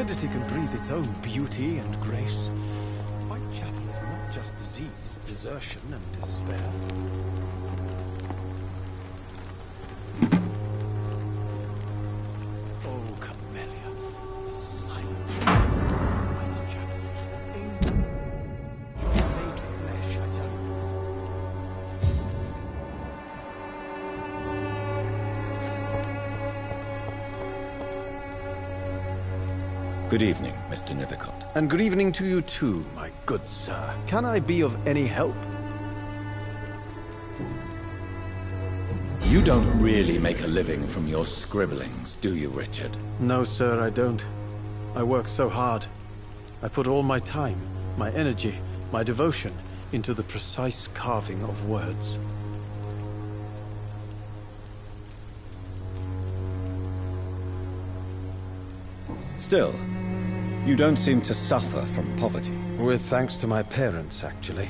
morbidity can breathe its own beauty and grace. Whitechapel is not just disease, desertion, and despair. Oh, Camellia, the silent Whitechapel, angel made flesh, I tell you. Good evening, Mr. Nithercott. And good evening to you too, my good sir. Can I be of any help? You don't really make a living from your scribblings, do you, Richard? No, sir, I don't. I work so hard. I put all my time, my energy, my devotion into the precise carving of words. Still, you don't seem to suffer from poverty. With thanks to my parents, actually.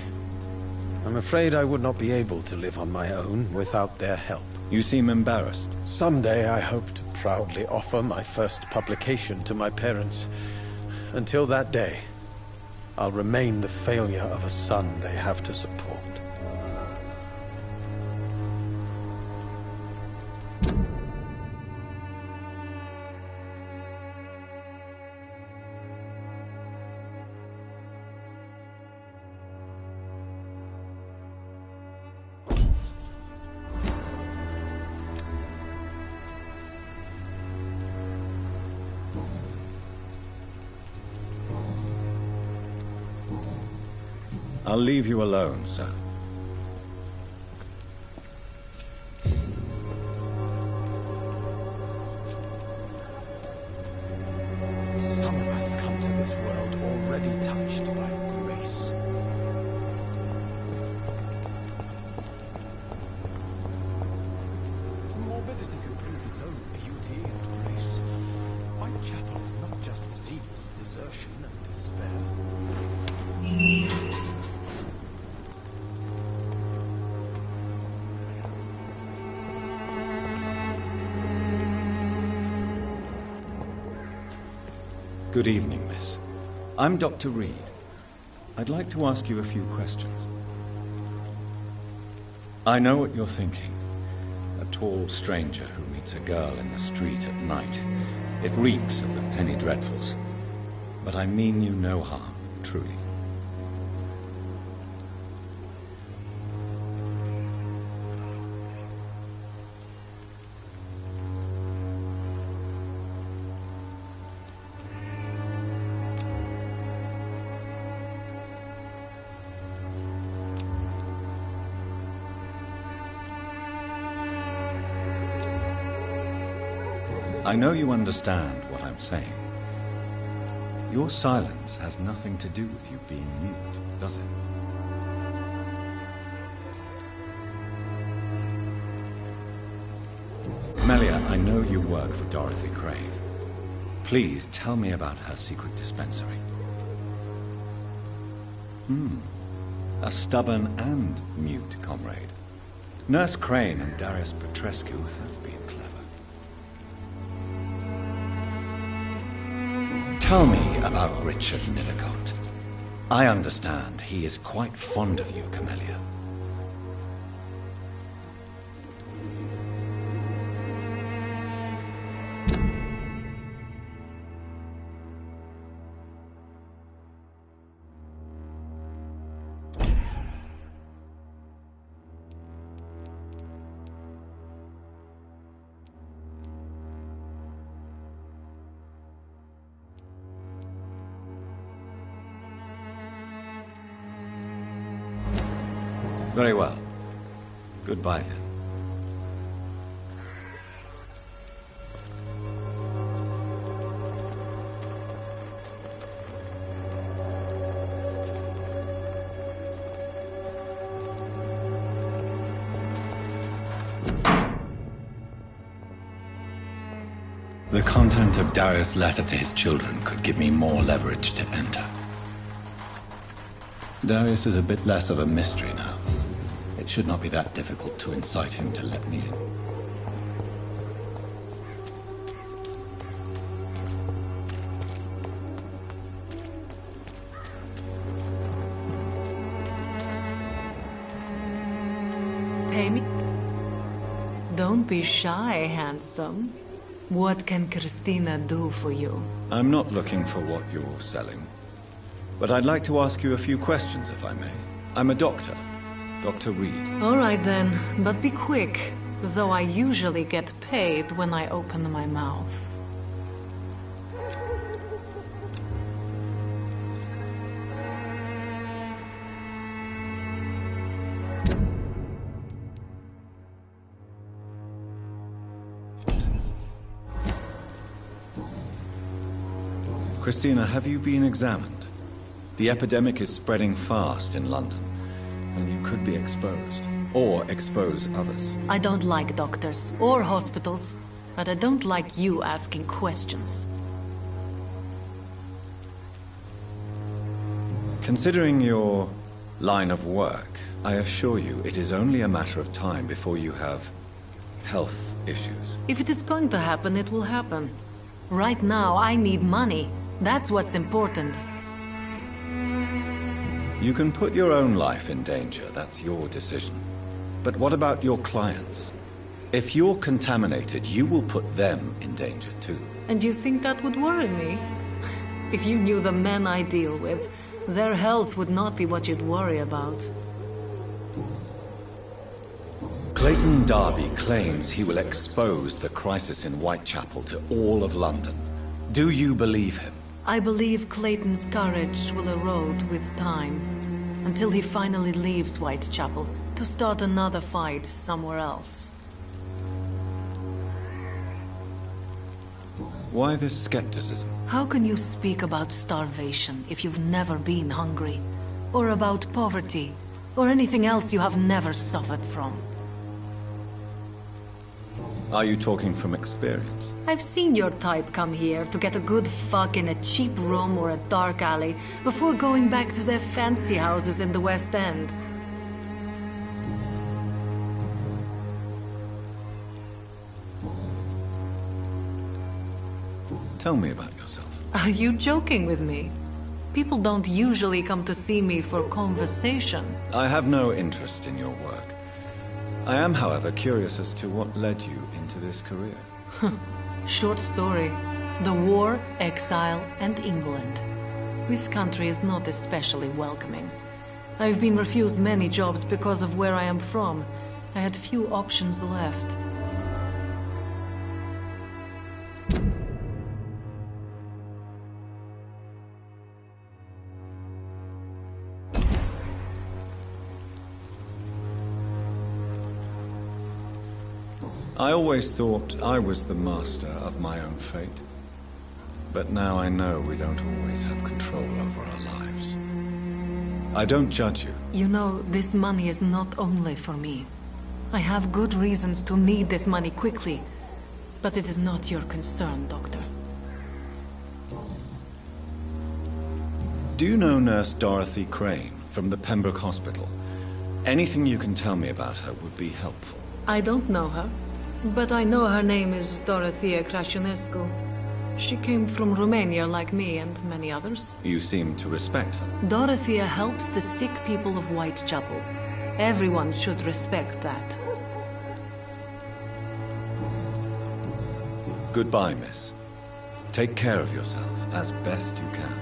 I'm afraid I would not be able to live on my own without their help. You seem embarrassed. Someday I hope to proudly offer my first publication to my parents. Until that day, I'll remain the failure of a son they have to support. I'll leave you alone, sir. Some of us come to this world already touched by grace. Morbidity can breathe its own beauty and grace. Whitechapel is not just disease, desertion, and despair. Good evening, miss. I'm Dr. Reed. I'd like to ask you a few questions. I know what you're thinking. A tall stranger who meets a girl in the street at night. It reeks of the penny dreadfuls. But I mean you no harm, truly. I know you understand what I'm saying. Your silence has nothing to do with you being mute, does it? Melia, I know you work for Dorothy Crane. Please tell me about her secret dispensary. A stubborn and mute comrade. Nurse Crane and Darius Petrescu have been clever. Tell me about Richard Nithercott. I understand he is quite fond of you, Camellia. Very well. Goodbye, then. The content of Darius' letter to his children could give me more leverage to enter. Darius is a bit less of a mystery now. It should not be that difficult to incite him to let me in. pay me? Don't be shy, handsome. What can Christina do for you? I'm not looking for what you're selling. But I'd like to ask you a few questions, if I may. I'm a doctor. Dr. Reed. All right then, but be quick. Though I usually get paid when I open my mouth. Christina, have you been examined? The epidemic is spreading fast in London, and you could be exposed. Or expose others. I don't like doctors or hospitals, but I don't like you asking questions. Considering your line of work, I assure you it is only a matter of time before you have health issues. If it is going to happen, it will happen. Right now, I need money. That's what's important. You can put your own life in danger, that's your decision. But what about your clients? If you're contaminated, you will put them in danger too. And you think that would worry me? If you knew the men I deal with, their health would not be what you'd worry about. Clayton Darby claims he will expose the crisis in Whitechapel to all of London. Do you believe him? I believe Clayton's courage will erode with time, until he finally leaves Whitechapel to start another fight somewhere else. Why this skepticism? How can you speak about starvation if you've never been hungry? Or about poverty? Or anything else you have never suffered from? Are you talking from experience? I've seen your type come here to get a good fuck in a cheap room or a dark alley before going back to their fancy houses in the West End. Tell me about yourself. Are you joking with me? People don't usually come to see me for conversation. I have no interest in your work. I am, however, curious as to what led you into this career. Short story. The war, exile, and England. This country is not especially welcoming. I've been refused many jobs because of where I am from. I had few options left. I always thought I was the master of my own fate. But now I know we don't always have control over our lives. I don't judge you. You know, this money is not only for me. I have good reasons to need this money quickly. But it is not your concern, Doctor. Do you know Nurse Dorothy Crane from the Pembroke Hospital? Anything you can tell me about her would be helpful. I don't know her. But I know her name is Dorothea Crăciunescu. She came from Romania like me and many others. You seem to respect her. Dorothea helps the sick people of Whitechapel. Everyone should respect that. Goodbye, miss. Take care of yourself as best you can.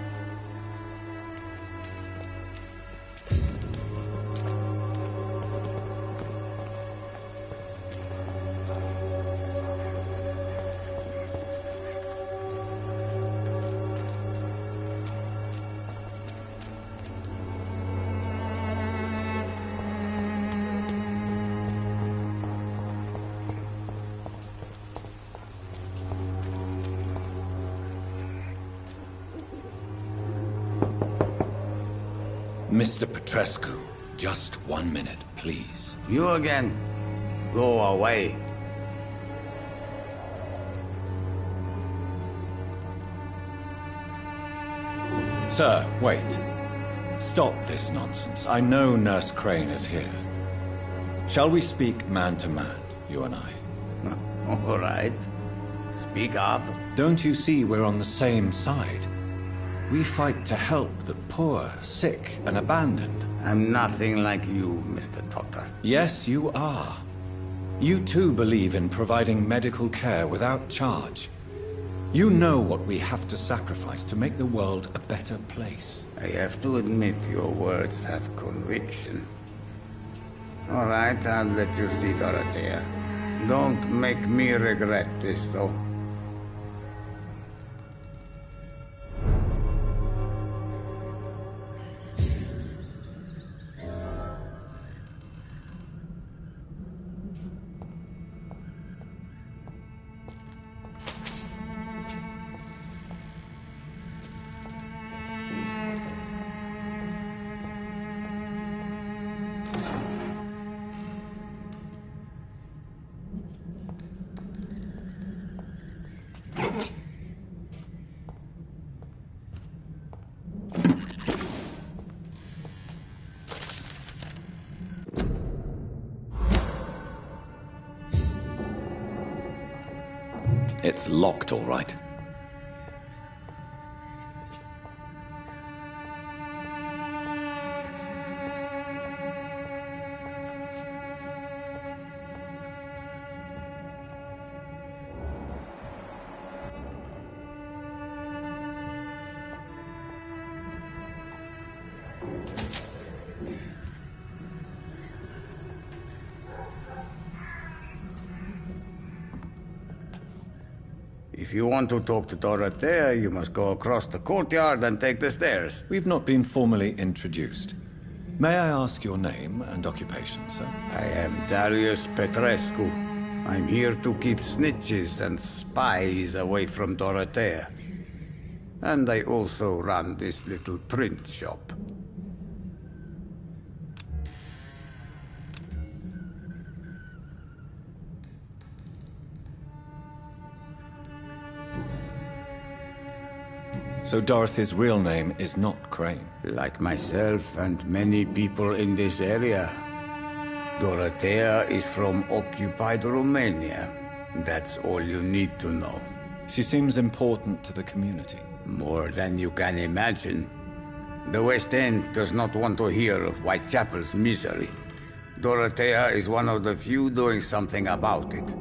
Mr. Petrescu, just 1 minute, please. You again. Go away. Sir, wait. Stop this nonsense. I know Nurse Crane is here. Shall we speak man to man, you and I? All right. Speak up. Don't you see we're on the same side? We fight to help the poor, sick, and abandoned. I'm nothing like you, Mr. Doctor. Yes, you are. You too believe in providing medical care without charge. You know what we have to sacrifice to make the world a better place. I have to admit your words have conviction. All right, I'll let you see Dorothea. Don't make me regret this, though. It's locked, all right. If you want to talk to Dorothea, you must go across the courtyard and take the stairs. We've not been formally introduced. May I ask your name and occupation, sir? I am Darius Petrescu. I'm here to keep snitches and spies away from Dorothea. And I also run this little print shop. So Dorothy's real name is not Crane. Like myself and many people in this area, Dorothea is from occupied Romania. That's all you need to know. She seems important to the community. More than you can imagine. The West End does not want to hear of Whitechapel's misery. Dorothea is one of the few doing something about it.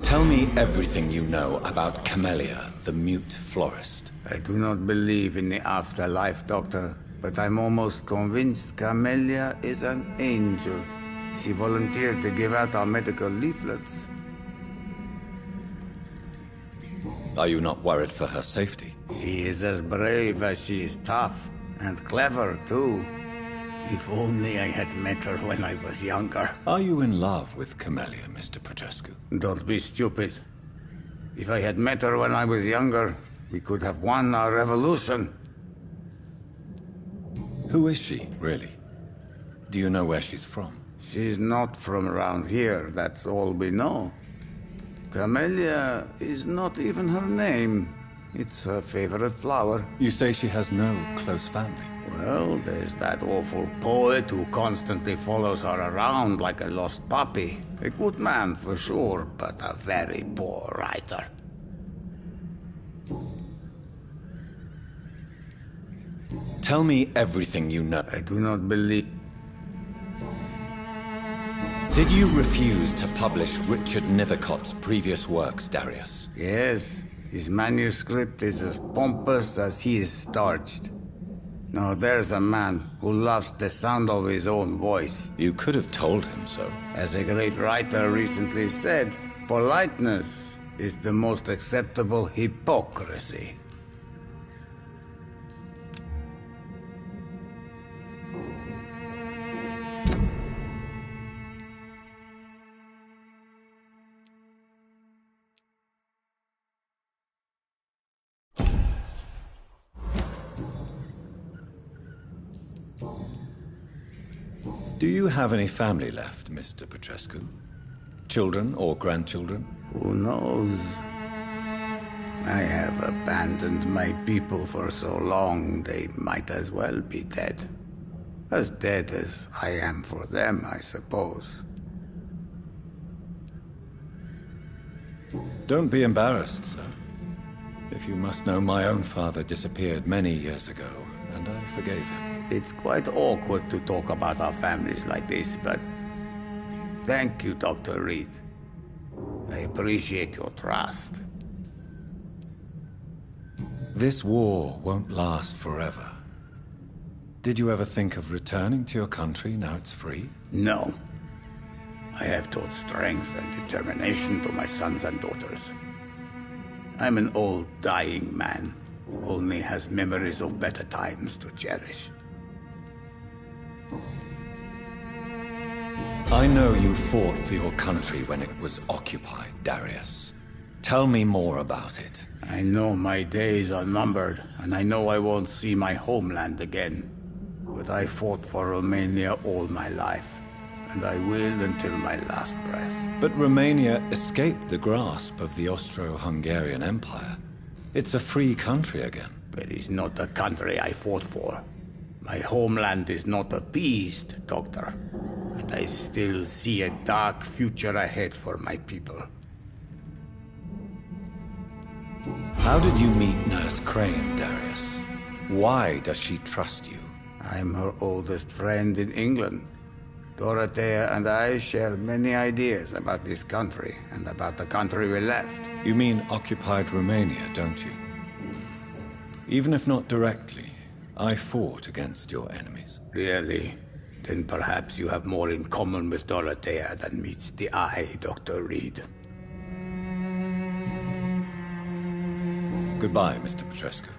Tell me everything you know about Camellia, the mute florist. I do not believe in the afterlife, Doctor, but I'm almost convinced Camellia is an angel. She volunteered to give out our medical leaflets. Are you not worried for her safety? She is as brave as she is tough, and clever, too. If only I had met her when I was younger. Are you in love with Camellia, Mr. Petrescu? Don't be stupid. If I had met her when I was younger, we could have won our revolution. Who is she, really? Do you know where she's from? She's not from around here, that's all we know. Camellia is not even her name. It's her favorite flower. You say she has no close family. Well, there's that awful poet who constantly follows her around like a lost puppy. A good man for sure, but a very poor writer. Tell me everything you know. I do not believe... Did you refuse to publish Richard Nethercott's previous works, Darius? Yes, his manuscript is as pompous as he is starched. Now there's a man who loves the sound of his own voice. You could have told him so. As a great writer recently said, politeness is the most acceptable hypocrisy. Do you have any family left, Mr. Petrescu? Children or grandchildren? Who knows? I have abandoned my people for so long, they might as well be dead. As dead as I am for them, I suppose. Don't be embarrassed, sir. If you must know, my own father disappeared many years ago, and I forgave him. It's quite awkward to talk about our families like this, but thank you, Dr. Reed. I appreciate your trust. This war won't last forever. Did you ever think of returning to your country now it's free? No. I have taught strength and determination to my sons and daughters. I'm an old, dying man who only has memories of better times to cherish. I know you fought for your country when it was occupied, Darius. Tell me more about it. I know my days are numbered, and I know I won't see my homeland again. But I fought for Romania all my life, and I will until my last breath. But Romania escaped the grasp of the Austro-Hungarian Empire. It's a free country again. It is not the country I fought for. My homeland is not appeased, Doctor. But I still see a dark future ahead for my people. How did you meet Nurse Crane, Darius? Why does she trust you? I'm her oldest friend in England. Dorothea and I share many ideas about this country and about the country we left. You mean occupied Romania, don't you? Even if not directly, I fought against your enemies. Really? Then perhaps you have more in common with Dorothea than meets the eye, Dr. Reed. Goodbye, Mr. Petrescu.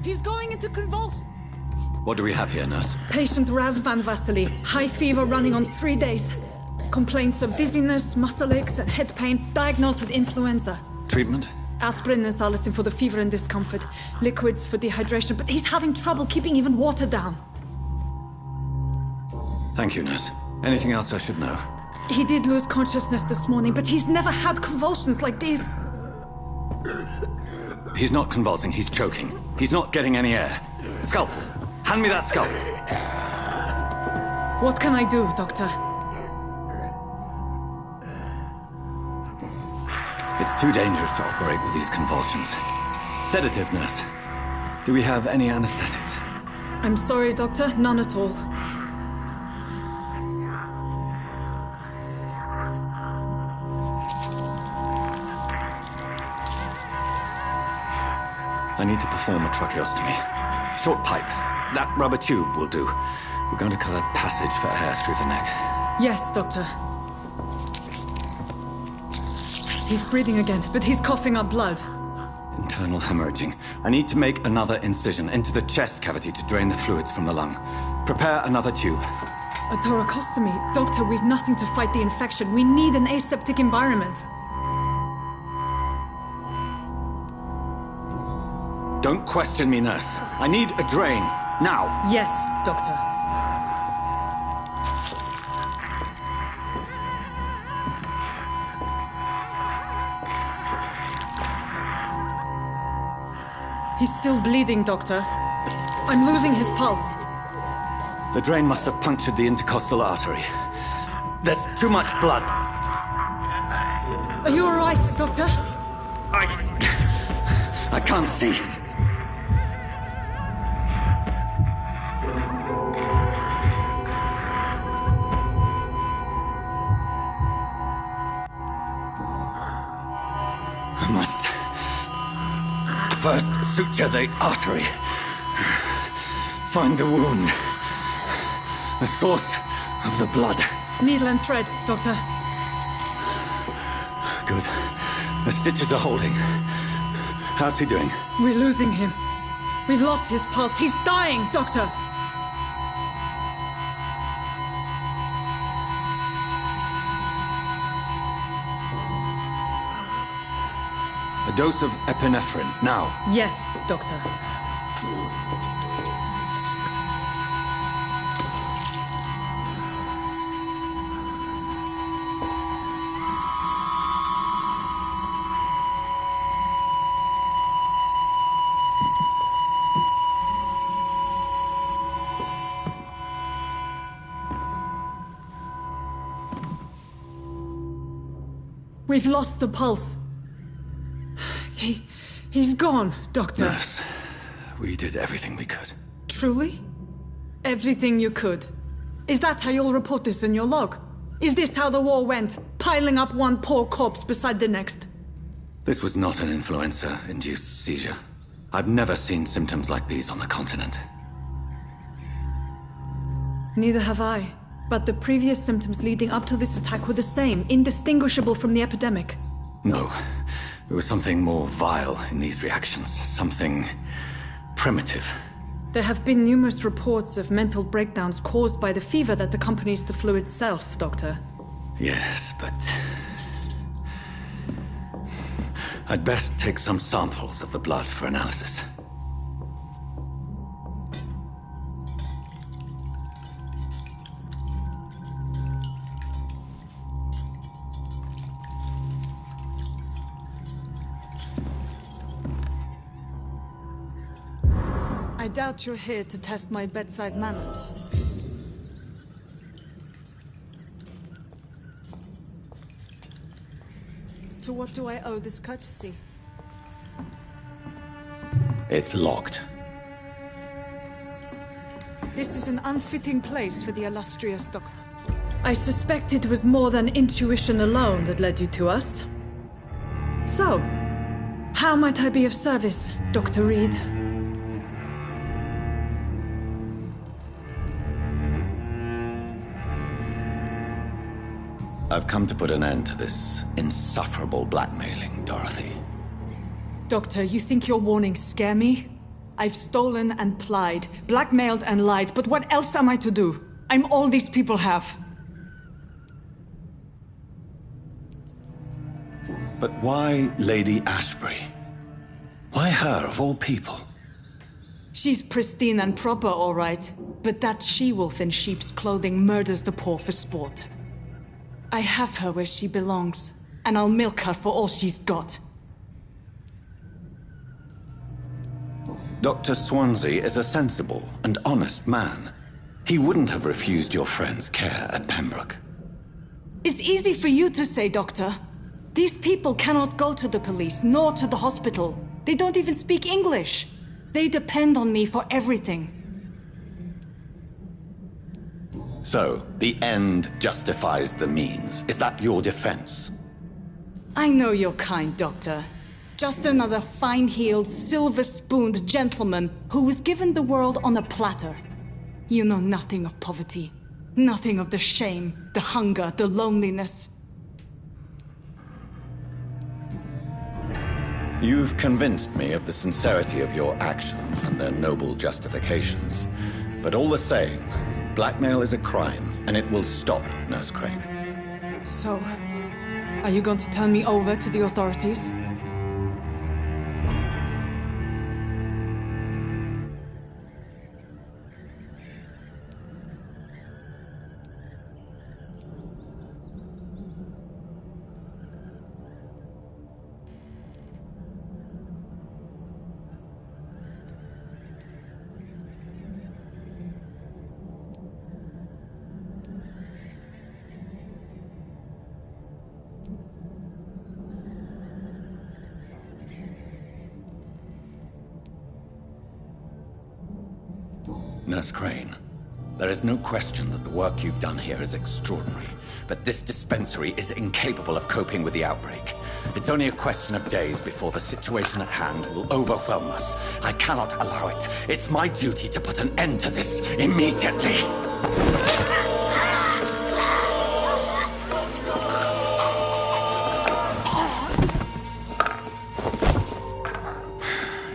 He's going into convulsion. What do we have here, nurse? Patient Razvan Vasily. High fever running on 3 days. Complaints of dizziness, muscle aches, and head pain. Diagnosed with influenza. Treatment? Aspirin and salicin for the fever and discomfort. Liquids for dehydration, but he's having trouble keeping even water down. Thank you, nurse. Anything else I should know? He did lose consciousness this morning, but he's never had convulsions like these. He's not convulsing, he's choking. He's not getting any air. Scalpel! Hand me that skull. What can I do, Doctor? It's too dangerous to operate with these convulsions. Sedative, nurse. Do we have any anesthetics? I'm sorry, Doctor. None at all. I need to perform a tracheostomy. Short pipe. That rubber tube will do. We're going to cut a passage for air through the neck. Yes, Doctor. He's breathing again, but he's coughing up blood. Internal hemorrhaging. I need to make another incision into the chest cavity to drain the fluids from the lung. Prepare another tube. A thoracostomy? Doctor, we've nothing to fight the infection. We need an aseptic environment. Don't question me, nurse. I need a drain. Now. Yes, Doctor. He's still bleeding, Doctor. I'm losing his pulse. The drain must have punctured the intercostal artery. There's too much blood. Are you all right, Doctor? I can't see. I must first suture the artery. Find the wound. The source of the blood. Needle and thread, Doctor. Good. The stitches are holding. How's he doing? We're losing him. We've lost his pulse. He's dying, Doctor. A dose of epinephrine, now. Yes, Doctor. We've lost the pulse. He's gone, Doctor. Nurse, we did everything we could. Truly? Everything you could? Is that how you'll report this in your log? Is this how the war went? Piling up one poor corpse beside the next? This was not an influenza-induced seizure. I've never seen symptoms like these on the continent. Neither have I. But the previous symptoms leading up to this attack were the same, indistinguishable from the epidemic. No. There was something more vile in these reactions. Something primitive. There have been numerous reports of mental breakdowns caused by the fever that accompanies the flu itself, Doctor. Yes, but I'd best take some samples of the blood for analysis. I doubt you're here to test my bedside manners. To what do I owe this courtesy? It's locked. This is an unfitting place for the illustrious Doctor. I suspect it was more than intuition alone that led you to us. So, how might I be of service, Dr. Reed? I've come to put an end to this insufferable blackmailing, Dorothy. Doctor, you think your warnings scare me? I've stolen and plied, blackmailed and lied, but what else am I to do? I'm all these people have. But why Lady Ashbury? Why her, of all people? She's pristine and proper, all right. But that she-wolf in sheep's clothing murders the poor for sport. I have her where she belongs, and I'll milk her for all she's got. Dr. Swansea is a sensible and honest man. He wouldn't have refused your friend's care at Pembroke. It's easy for you to say, Doctor. These people cannot go to the police, nor to the hospital. They don't even speak English. They depend on me for everything. So, the end justifies the means. Is that your defense? I know you're kind, Doctor. Just another fine-heeled, silver-spooned gentleman who was given the world on a platter. You know nothing of poverty. Nothing of the shame, the hunger, the loneliness. You've convinced me of the sincerity of your actions and their noble justifications. But all the same, blackmail is a crime, and it will stop, Nurse Crane. So, are you going to turn me over to the authorities? Nurse Crane, there is no question that the work you've done here is extraordinary, but this dispensary is incapable of coping with the outbreak. It's only a question of days before the situation at hand will overwhelm us. I cannot allow it. It's my duty to put an end to this immediately.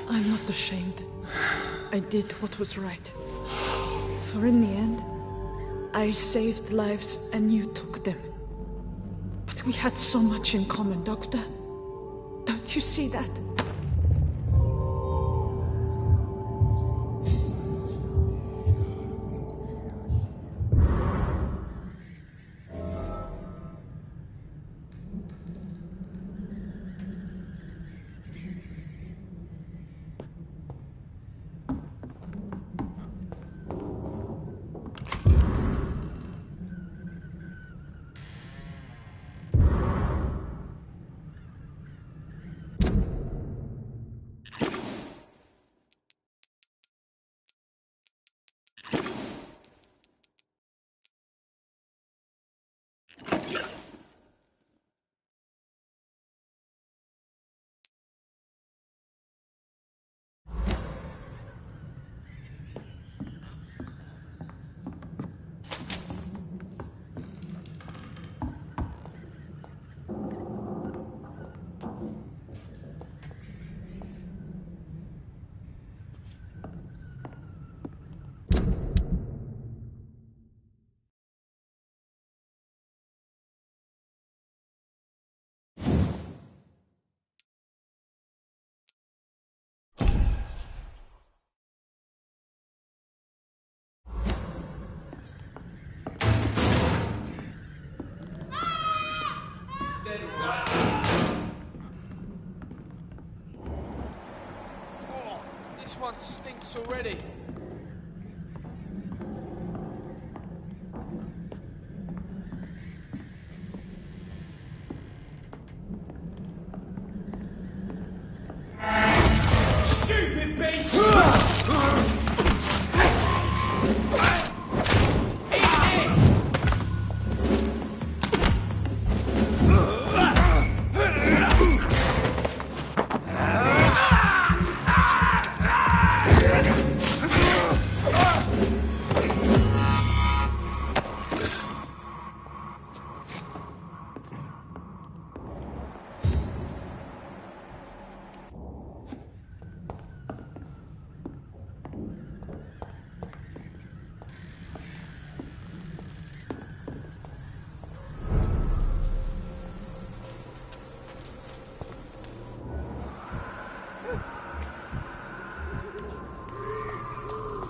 I'm not ashamed. I did what was right. For in the end, I saved lives and you took them. But we had so much in common, Doctor. Don't you see that? Oh, this one stinks already. Stupid beast!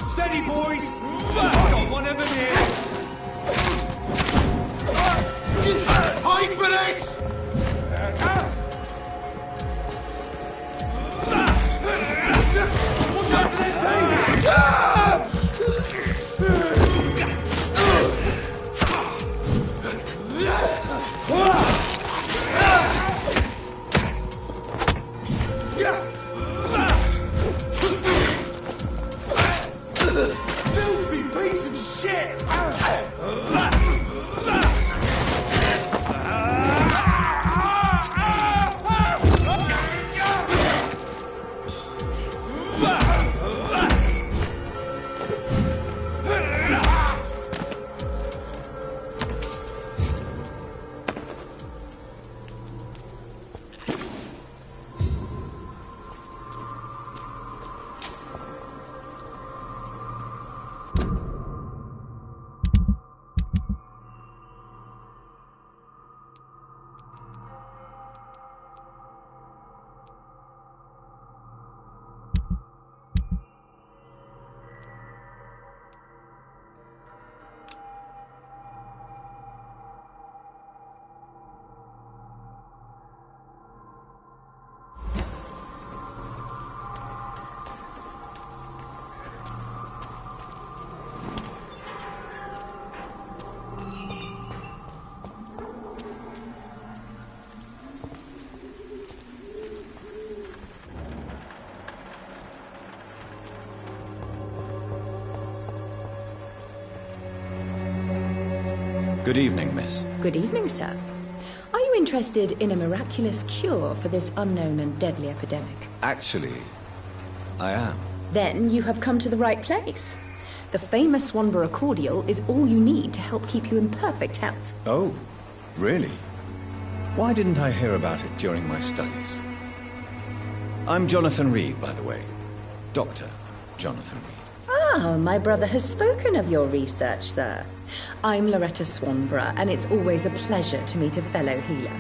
Steady, boys! Got one of them here! Hide for this! Watch out! Good evening, miss. Good evening, sir. Are you interested in a miraculous cure for this unknown and deadly epidemic? Actually, I am. Then you have come to the right place. The famous Swanborough cordial is all you need to help keep you in perfect health. Oh, really? Why didn't I hear about it during my studies? I'm Jonathan Reed, by the way. Dr. Jonathan Reed. Ah, my brother has spoken of your research, sir. I'm Loretta Swanborough, and it's always a pleasure to meet a fellow healer.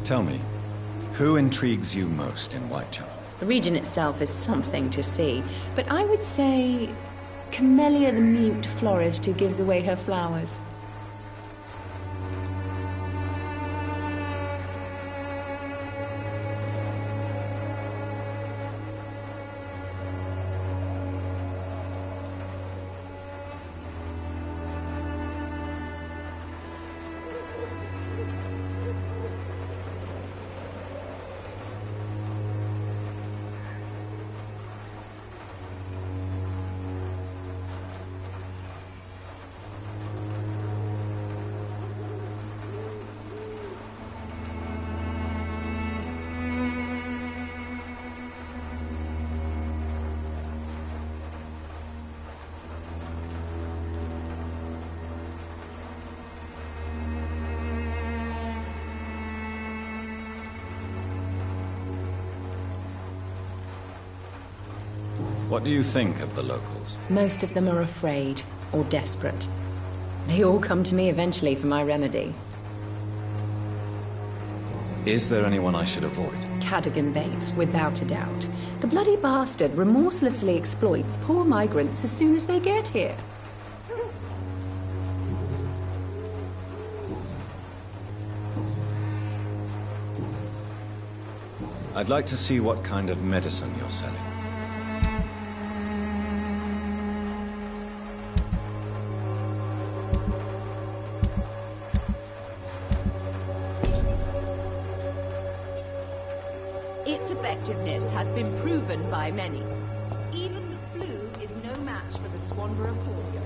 Tell me, who intrigues you most in Whitechapel? The region itself is something to see, but I would say Camellia the mute florist who gives away her flowers. What do you think of the locals? Most of them are afraid or desperate. They all come to me eventually for my remedy. Is there anyone I should avoid? Cadogan Bates, without a doubt. The bloody bastard remorselessly exploits poor migrants as soon as they get here. I'd like to see what kind of medicine you're selling. Its effectiveness has been proven by many. Even the flu is no match for the Swanborough cordial.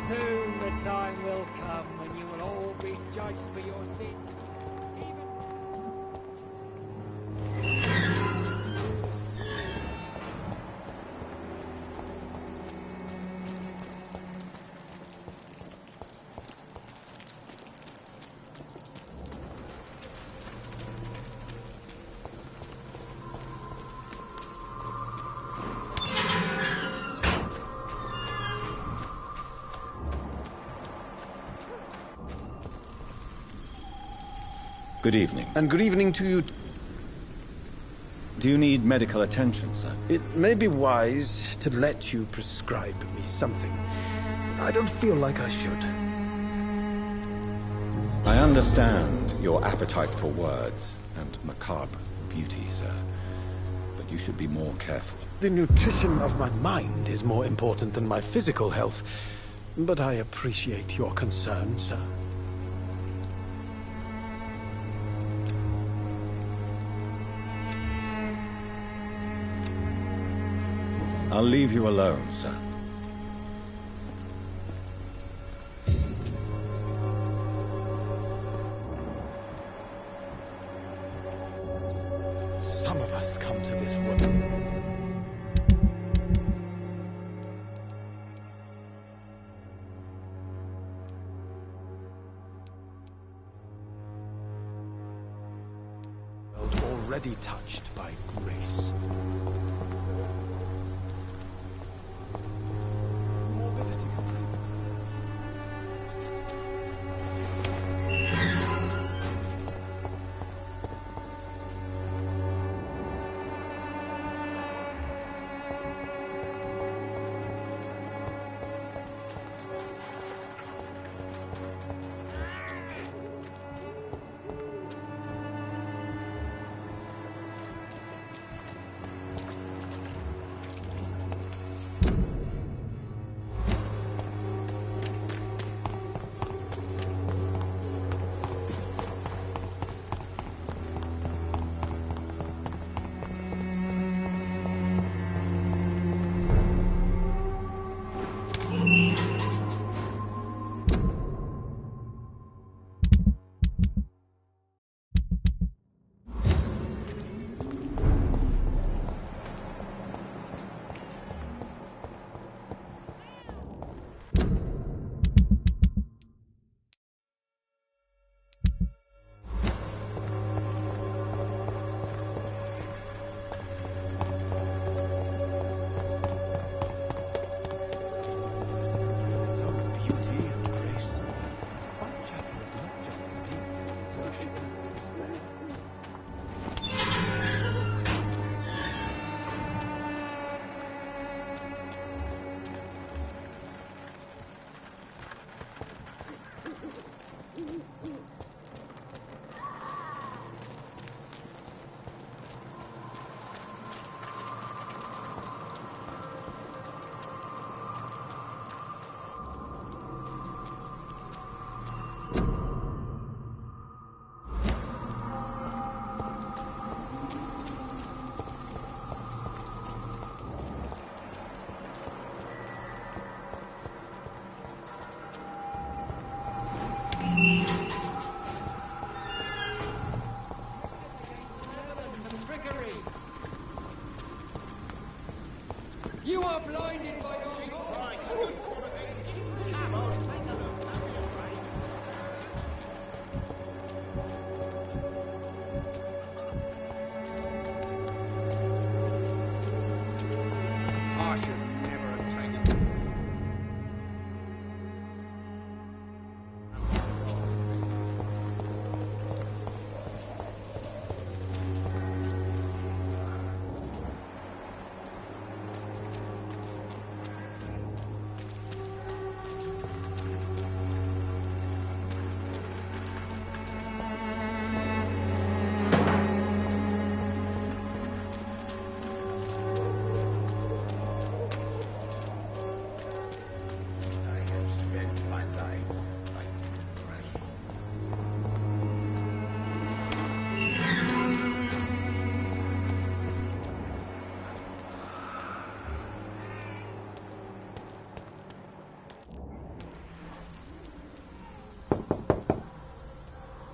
Soon the time will come when you will all be judged for your sins. Good evening. And good evening to you. Do you need medical attention, sir? It may be wise to let you prescribe me something. I don't feel like I should. I understand your appetite for words and macabre beauty, sir. But you should be more careful. The nutrition of my mind is more important than my physical health. But I appreciate your concern, sir. I'll leave you alone, sir. Some of us come to this world. Already touched by grace.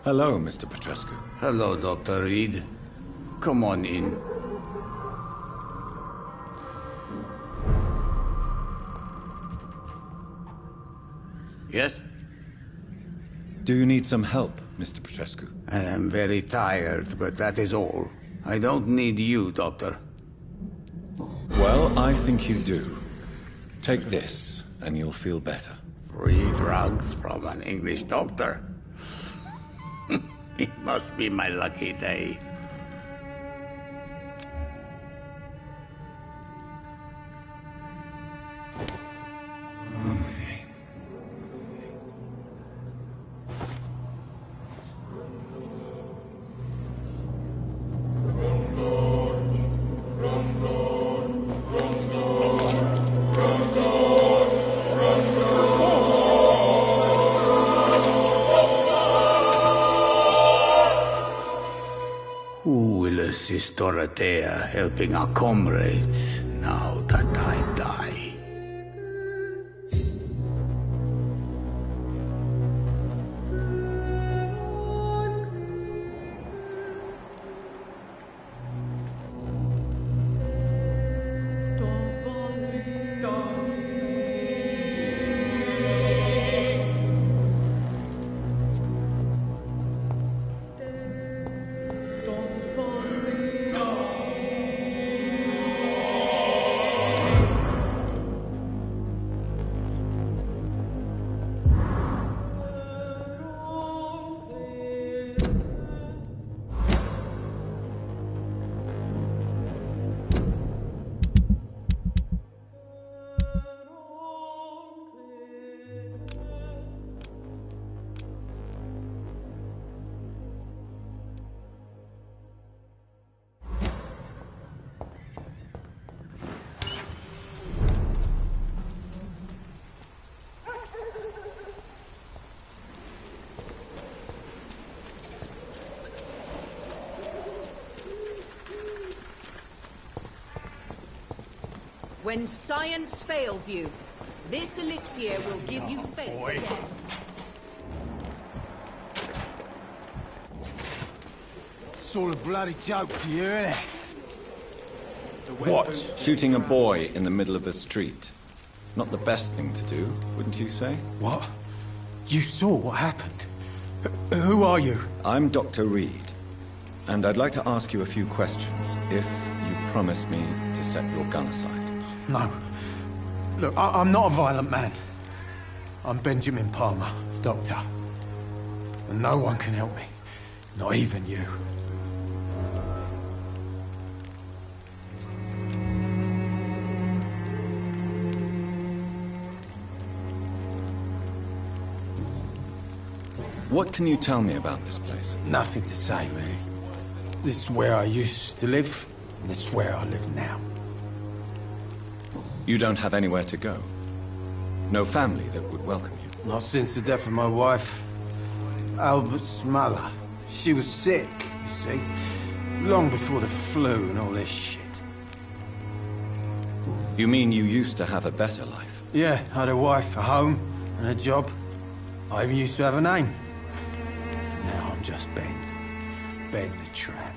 Hello, Mr. Podrescu. Hello, Dr. Reed. Come on in. Yes? Do you need some help, Mr. Podrescu? I am very tired, but that is all. I don't need you, Doctor. Well, I think you do. Take this, and you'll feel better. Free drugs from an English doctor? It must be my lucky day. Assist Dorothea helping our comrades now that I die. When science fails you, this elixir will give you faith again. It's all a bloody joke to you, isn't it? What? Shooting a boy in the middle of the street. Not the best thing to do, wouldn't you say? What? You saw what happened? Who are you? I'm Dr. Reed, and I'd like to ask you a few questions, if you promise me to set your gun aside. No. Look, I'm not a violent man. I'm Benjamin Palmer, doctor. And no one can help me. Not even you. What can you tell me about this place? Nothing to say, really. This is where I used to live, and this is where I live now. You don't have anywhere to go? No family that would welcome you? Not since the death of my wife, Albert's mother. She was sick, you see. Long before the flu and all this shit. You mean you used to have a better life? Yeah, I had a wife, a home, and a job. I even used to have a name. Now I'm just Ben. Ben the Tramp.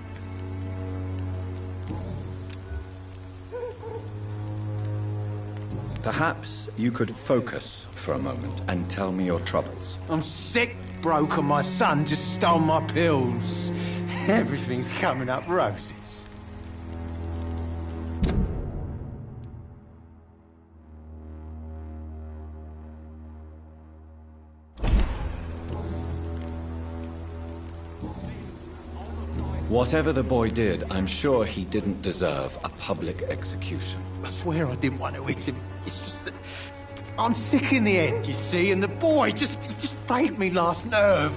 Perhaps you could focus for a moment and tell me your troubles. I'm sick, broke, and my son just stole my pills. Everything's coming up roses. Whatever the boy did, I'm sure he didn't deserve a public execution. I swear I didn't want to hit him. It's just that I'm sick in the end, you see, and the boy just frayed me last nerve.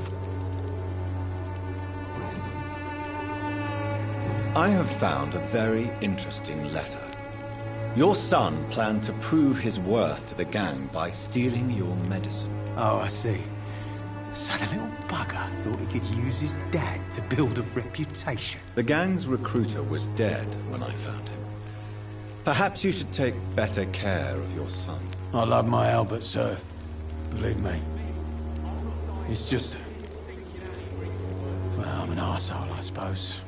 I have found a very interesting letter. Your son planned to prove his worth to the gang by stealing your medicine. Oh, I see. So the little bugger thought he could use his dad to build a reputation. The gang's recruiter was dead when I found him. Perhaps you should take better care of your son. I love my Albert, sir. Believe me. It's just Well, I'm an arsehole, I suppose.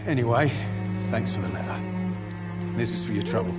Anyway, thanks for the letter. This is for your trouble.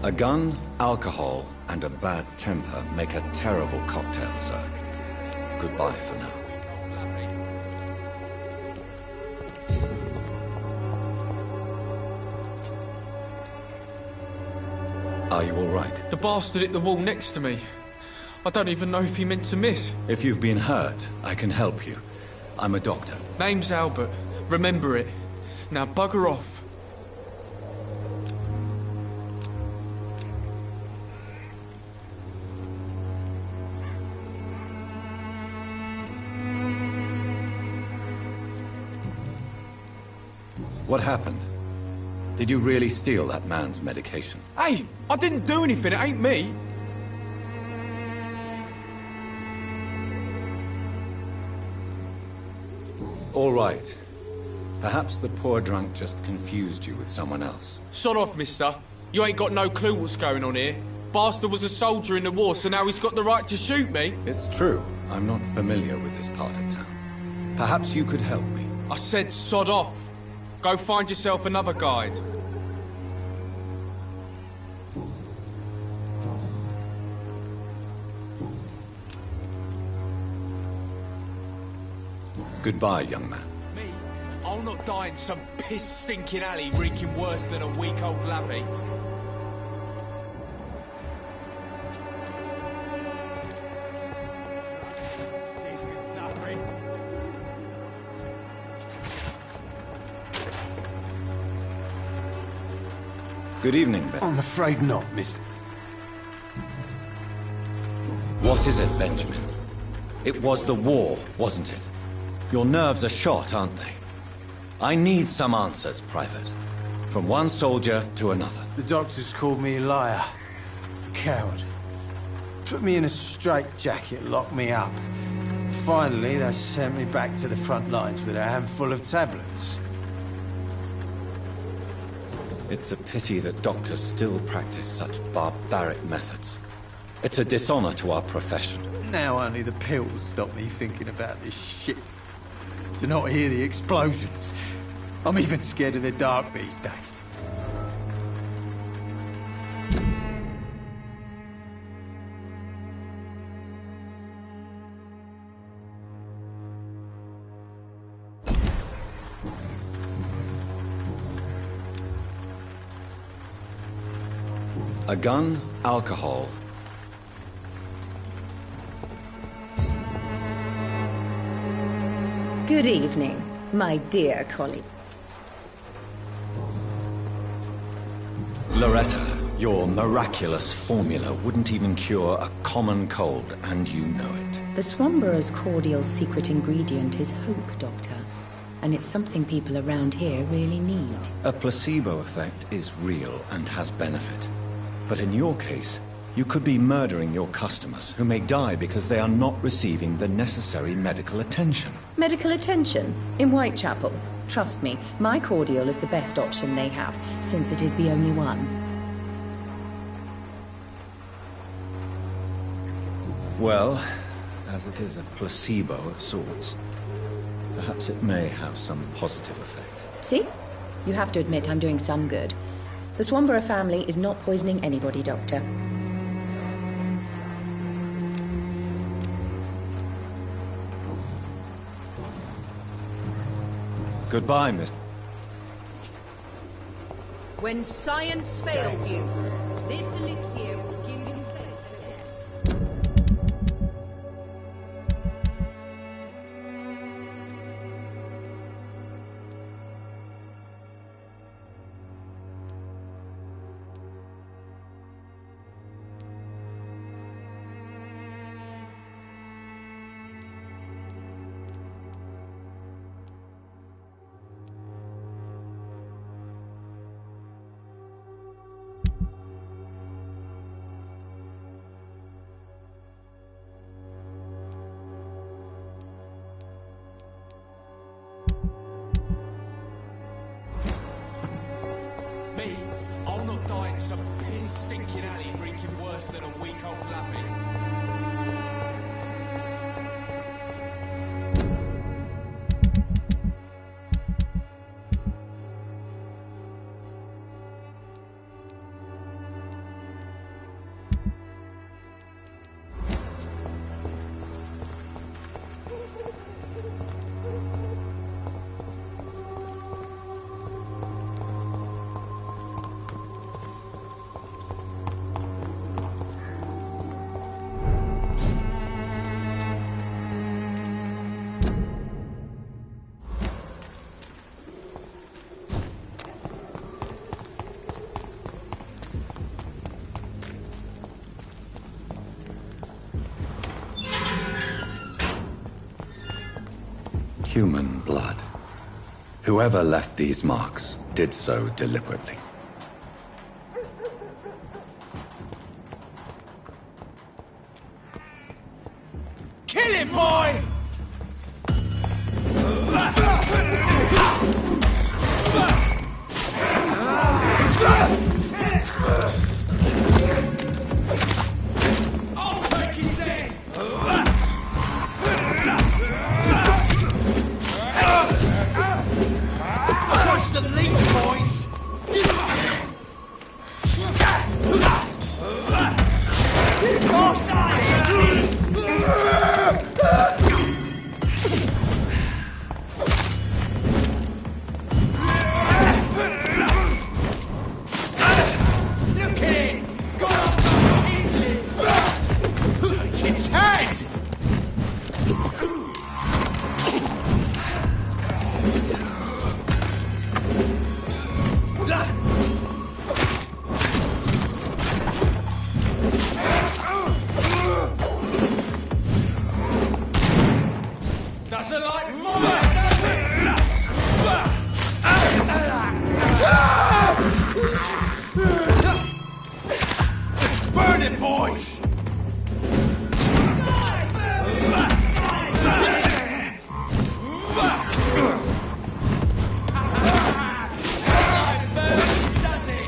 A gun, alcohol, and a bad temper make a terrible cocktail, sir. Goodbye for now. Are you all right? The bastard hit the wall next to me. I don't even know if he meant to miss. If you've been hurt, I can help you. I'm a doctor. Name's Albert. Remember it. Now bugger off. What happened? Did you really steal that man's medication? Hey, I didn't do anything. It ain't me. All right. Perhaps the poor drunk just confused you with someone else. Sod off, mister. You ain't got no clue what's going on here. Bastard was a soldier in the war, so now he's got the right to shoot me. It's true. I'm not familiar with this part of town. Perhaps you could help me. I said sod off. Go find yourself another guide. Goodbye, young man. Me? I'll not die in some piss-stinking alley reeking worse than a week-old lavvy. Good evening, Ben. I'm afraid not, mister. What is it, Benjamin? It was the war, wasn't it? Your nerves are shot, aren't they? I need some answers, Private. From one soldier to another. The doctors called me a liar. A coward. Put me in a straitjacket, locked me up. Finally, they sent me back to the front lines with a handful of tablets. It's a pity that doctors still practice such barbaric methods. It's a dishonor to our profession. Now only the pills stop me thinking about this shit. To not hear the explosions. I'm even scared of the dark these days. A gun, alcohol. Good evening, my dear colleague. Loretta, your miraculous formula wouldn't even cure a common cold, and you know it. The Swanborough's cordial secret ingredient is hope, Doctor. And it's something people around here really need. A placebo effect is real and has benefit. But in your case, you could be murdering your customers who may die because they are not receiving the necessary medical attention. Medical attention? In Whitechapel? Trust me, my cordial is the best option they have, since it is the only one. Well, as it is a placebo of sorts, perhaps it may have some positive effect. See? You have to admit I'm doing some good. The Swanborough family is not poisoning anybody, Doctor. Goodbye, Miss. When science fails you, this elixir will give you faith. human blood. Whoever left these marks did so deliberately. Kill him, boy! I'll take his head! Push the leech, boys! Look at it! Got up the Take its head! Doesn't like mine, does it? Burn it, boys! Does it?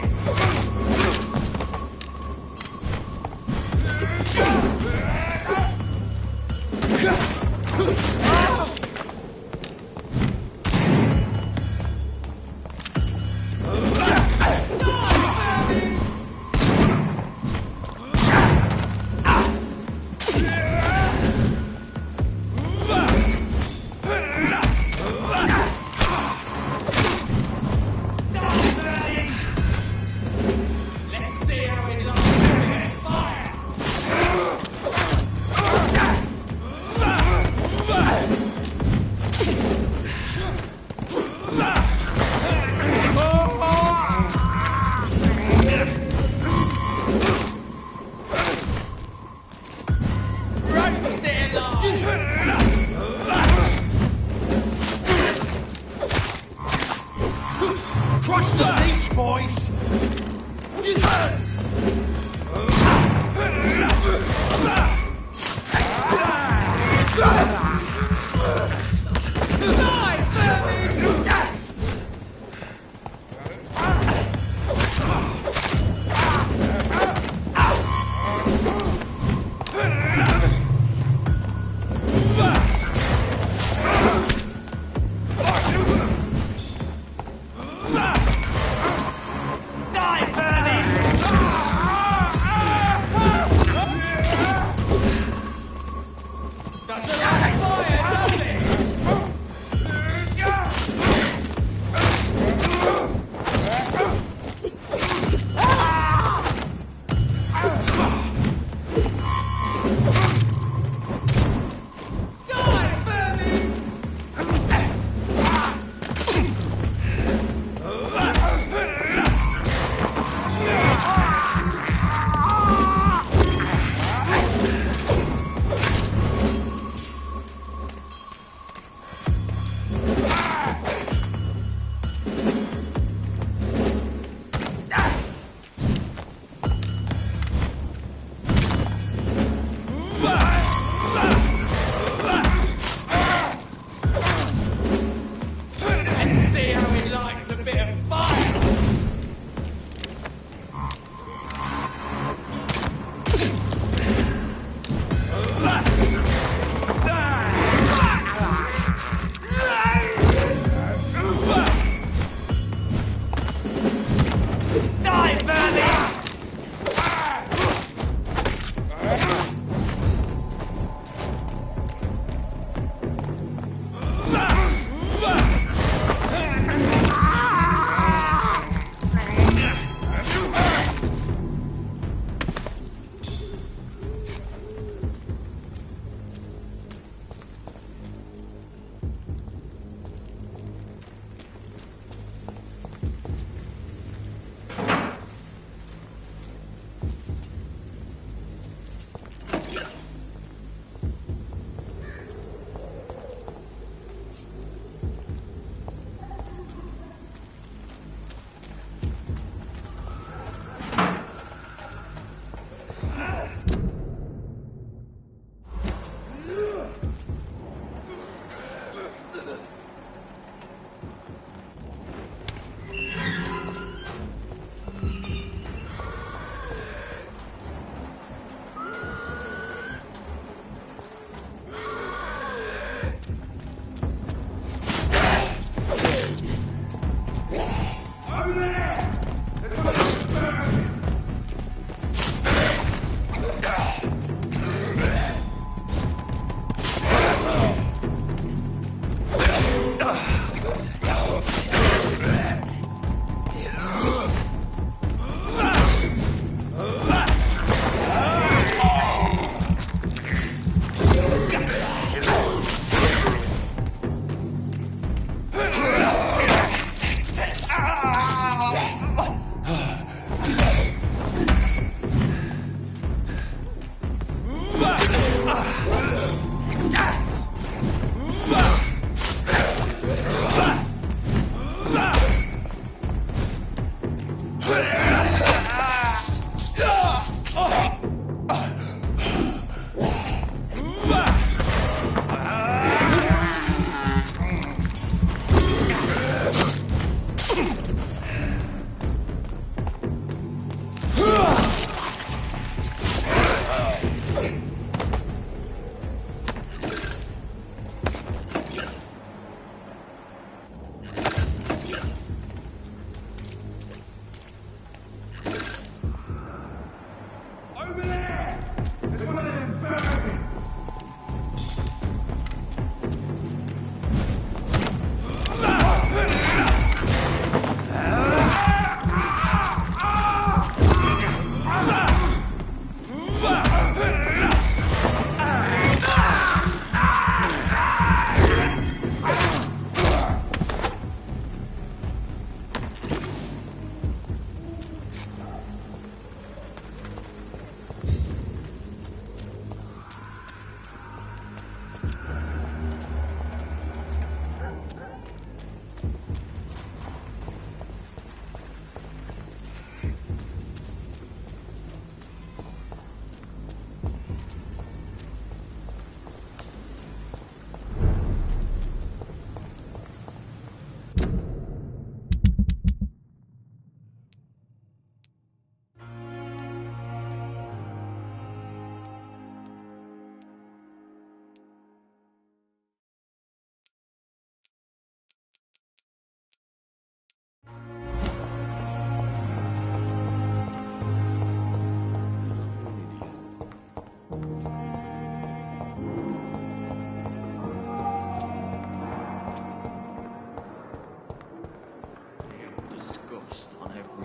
Over there! There's one of them vermin!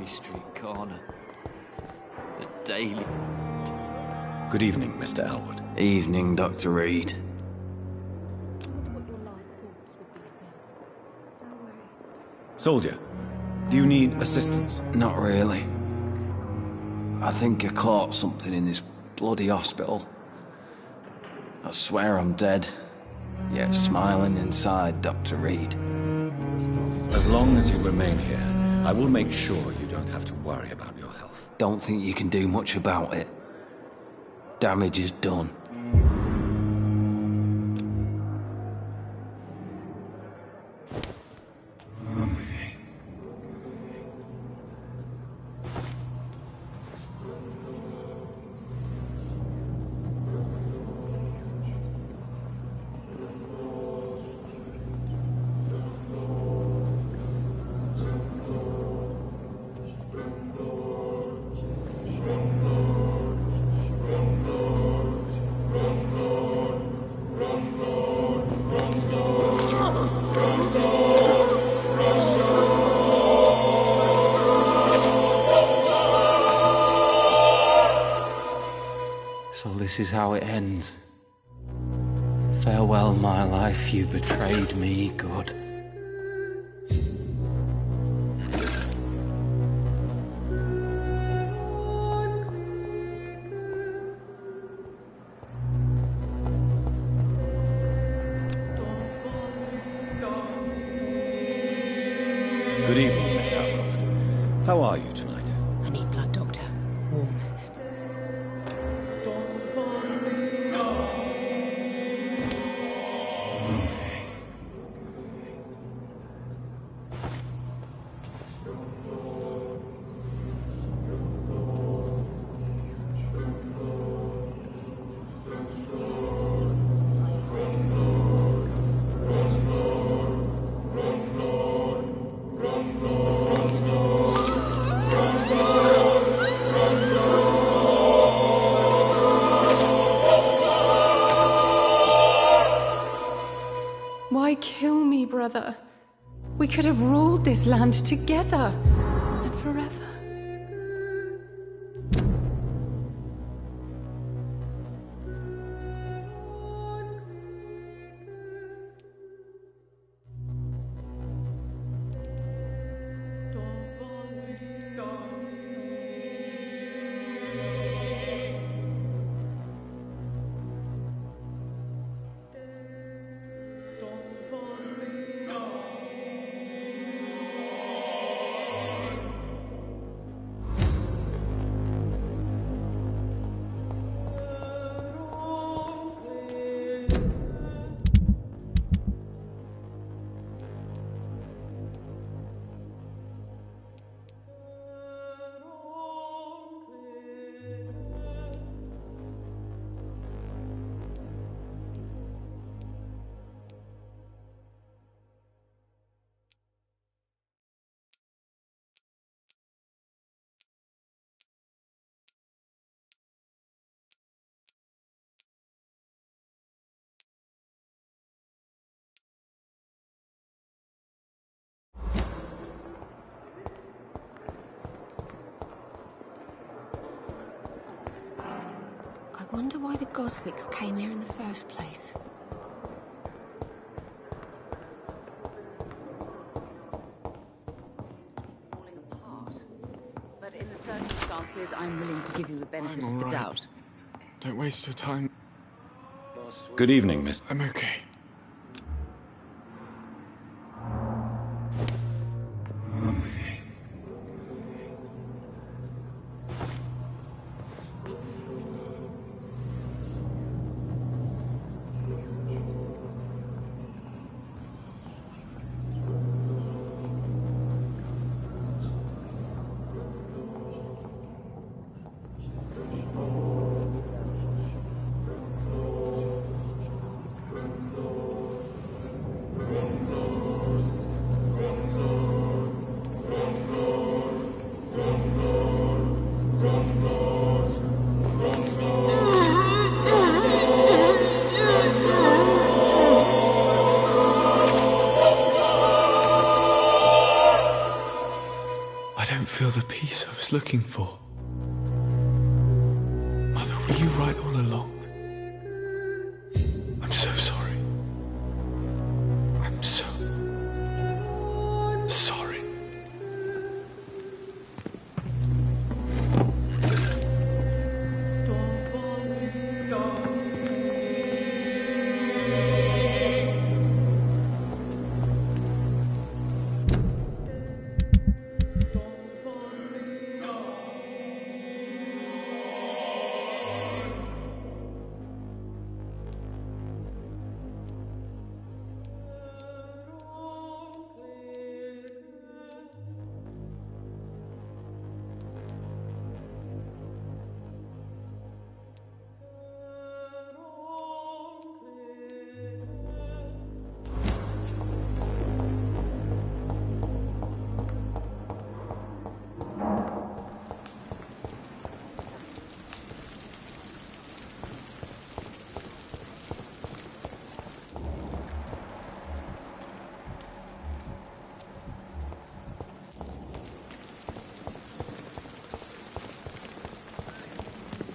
Street corner. The daily. Good evening, Mr. Elwood. Evening, Dr. Reed. Soldier, do you need assistance? Not really. I think I caught something in this bloody hospital. I swear I'm dead, yet smiling inside, Dr. Reed. As long as you remain here, I will make sure you don't have to worry about your health. Don't think you can do much about it. Damage is done. So this is how it ends. Farewell, my life, you betrayed me, good. Good evening, Miss Howcroft. How are you tonight? I need blood, Doctor. Warm. Why kill me, brother? We could have ruled this land together and forever. Wonder why the Goswicks came here in the first place. But in the circumstances, I'm willing to give you the benefit I'm of the all right. doubt. Don't waste your time. Good evening, miss. I'm okay. I don't feel the peace I was looking for. Mother, were you right all along? I'm so sorry. I'm so sorry.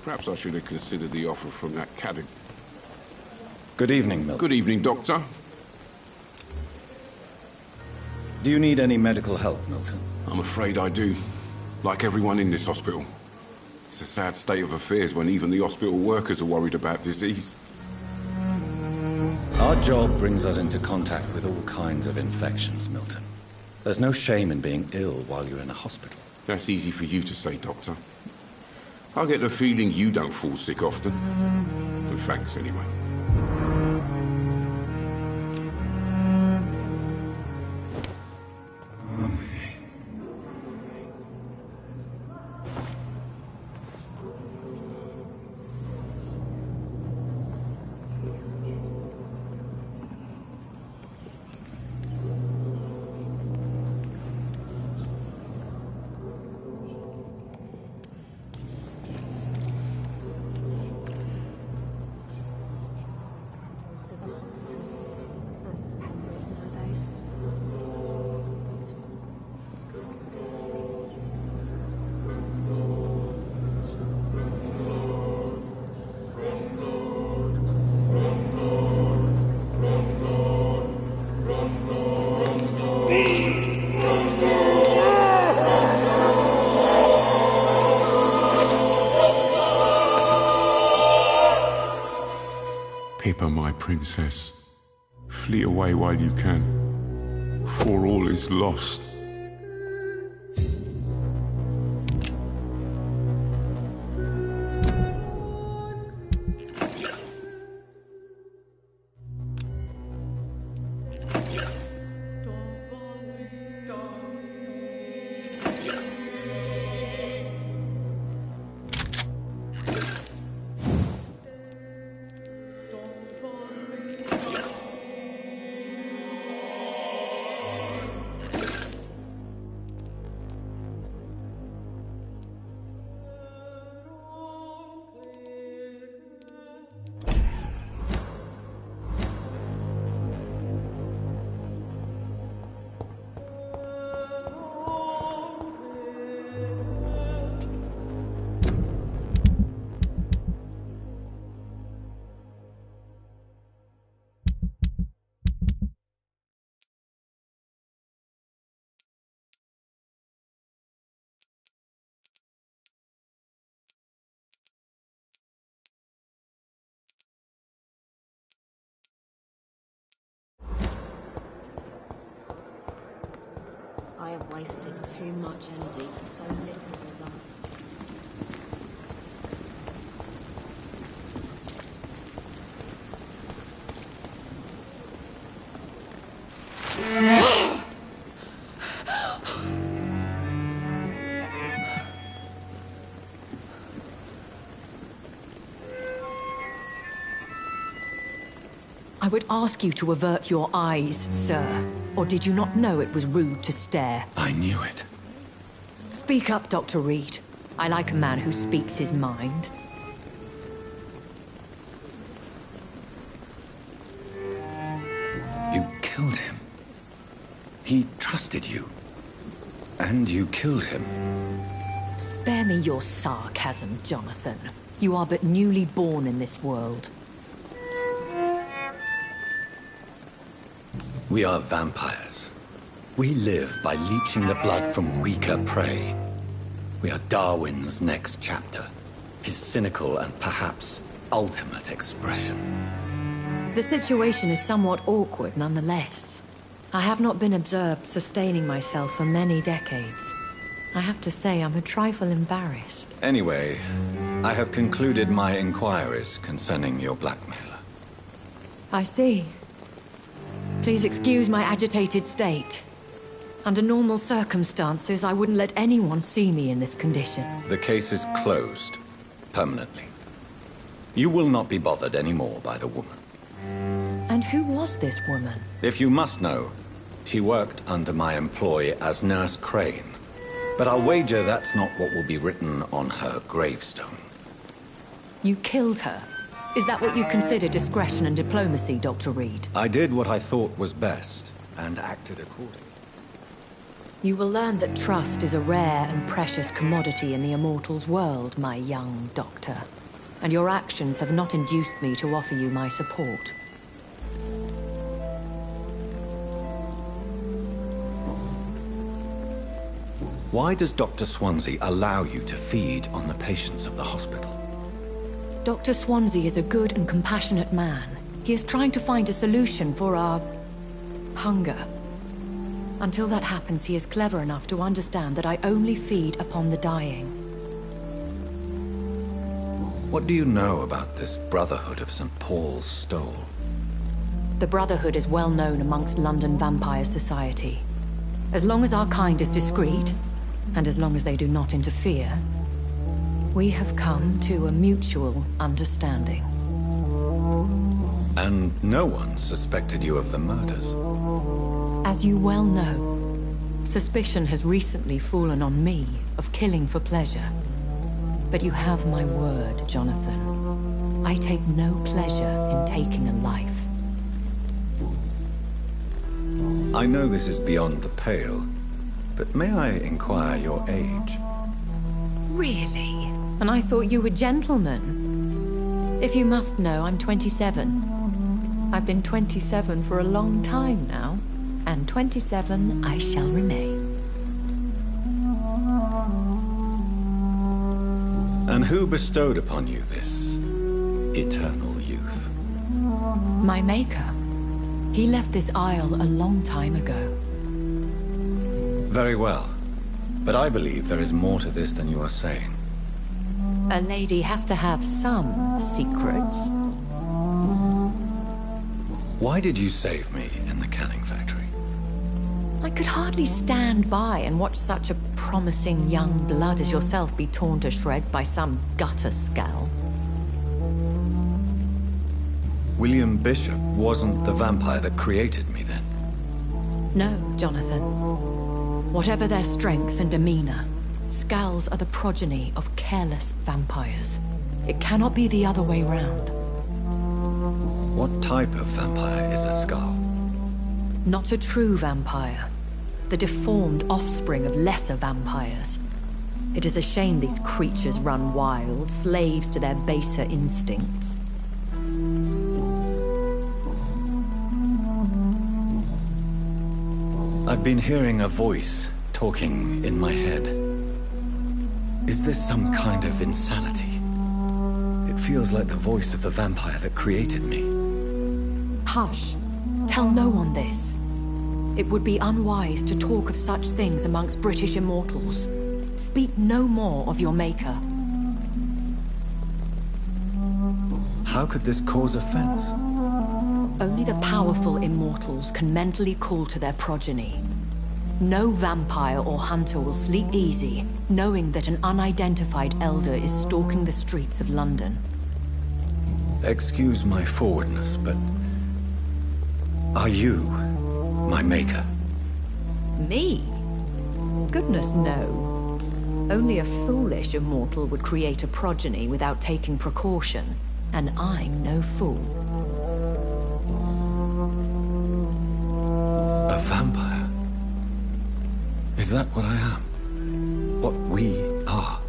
Perhaps I should have considered the offer from that cabin. Good evening, Milton. Good evening, Doctor. Do you need any medical help, Milton? I'm afraid I do. Like everyone in this hospital. It's a sad state of affairs when even the hospital workers are worried about disease. Our job brings us into contact with all kinds of infections, Milton. There's no shame in being ill while you're in a hospital. That's easy for you to say, Doctor. I get the feeling you don't fall sick often. But thanks anyway. Pippa, my princess, flee away while you can, for all is lost. I have wasted too much energy for so little result. I would ask you to avert your eyes, sir. Or did you not know it was rude to stare? I knew it. Speak up, Dr. Reed. I like a man who speaks his mind. You killed him. He trusted you. And you killed him. Spare me your sarcasm, Jonathan. You are but newly born in this world. We are vampires. We live by leeching the blood from weaker prey. We are Darwin's next chapter. His cynical and perhaps ultimate expression. The situation is somewhat awkward nonetheless. I have not been observed sustaining myself for many decades. I have to say I'm a trifle embarrassed. Anyway, I have concluded my inquiries concerning your blackmailer. I see. Please excuse my agitated state. Under normal circumstances, I wouldn't let anyone see me in this condition. The case is closed. Permanently. You will not be bothered anymore by the woman. And who was this woman? If you must know, she worked under my employ as Nurse Crane. But I'll wager that's not what will be written on her gravestone. You killed her? Is that what you consider discretion and diplomacy, Dr. Reed? I did what I thought was best, and acted accordingly. You will learn that trust is a rare and precious commodity in the Immortals' world, my young doctor. And your actions have not induced me to offer you my support. Why does Dr. Swansea allow you to feed on the patients of the hospital? Dr. Swansea is a good and compassionate man. He is trying to find a solution for our hunger. Until that happens, he is clever enough to understand that I only feed upon the dying. What do you know about this Brotherhood of St. Paul's Stole? The Brotherhood is well known amongst London vampire society. As long as our kind is discreet, and as long as they do not interfere, we have come to a mutual understanding. And no one suspected you of the murders? As you well know, suspicion has recently fallen on me of killing for pleasure. But you have my word, Jonathan. I take no pleasure in taking a life. I know this is beyond the pale, but may I inquire your age? Really? And I thought you were gentlemen. If you must know, I'm 27. I've been 27 for a long time now, and 27 I shall remain. And who bestowed upon you this eternal youth? My maker. He left this isle a long time ago. Very well. But I believe there is more to this than you are saying. A lady has to have some secrets. Why did you save me in the canning factory? I could hardly stand by and watch such a promising young blood as yourself be torn to shreds by some gutter scowl. William Bishop wasn't the vampire that created me then? No, Jonathan. Whatever their strength and demeanor, Skulls are the progeny of careless vampires. It cannot be the other way round. What type of vampire is a Skull? Not a true vampire. The deformed offspring of lesser vampires. It is a shame these creatures run wild, slaves to their baser instincts. I've been hearing a voice talking in my head. Is this some kind of insanity? It feels like the voice of the vampire that created me. Hush. Tell no one this. It would be unwise to talk of such things amongst British immortals. Speak no more of your maker. How could this cause offense? Only the powerful immortals can mentally call to their progeny. No vampire or hunter will sleep easy, knowing that an unidentified elder is stalking the streets of London. Excuse my forwardness, but... are you my maker? Me? Goodness, no. Only a foolish immortal would create a progeny without taking precaution, and I'm no fool. A vampire? Is that what I am? What we are?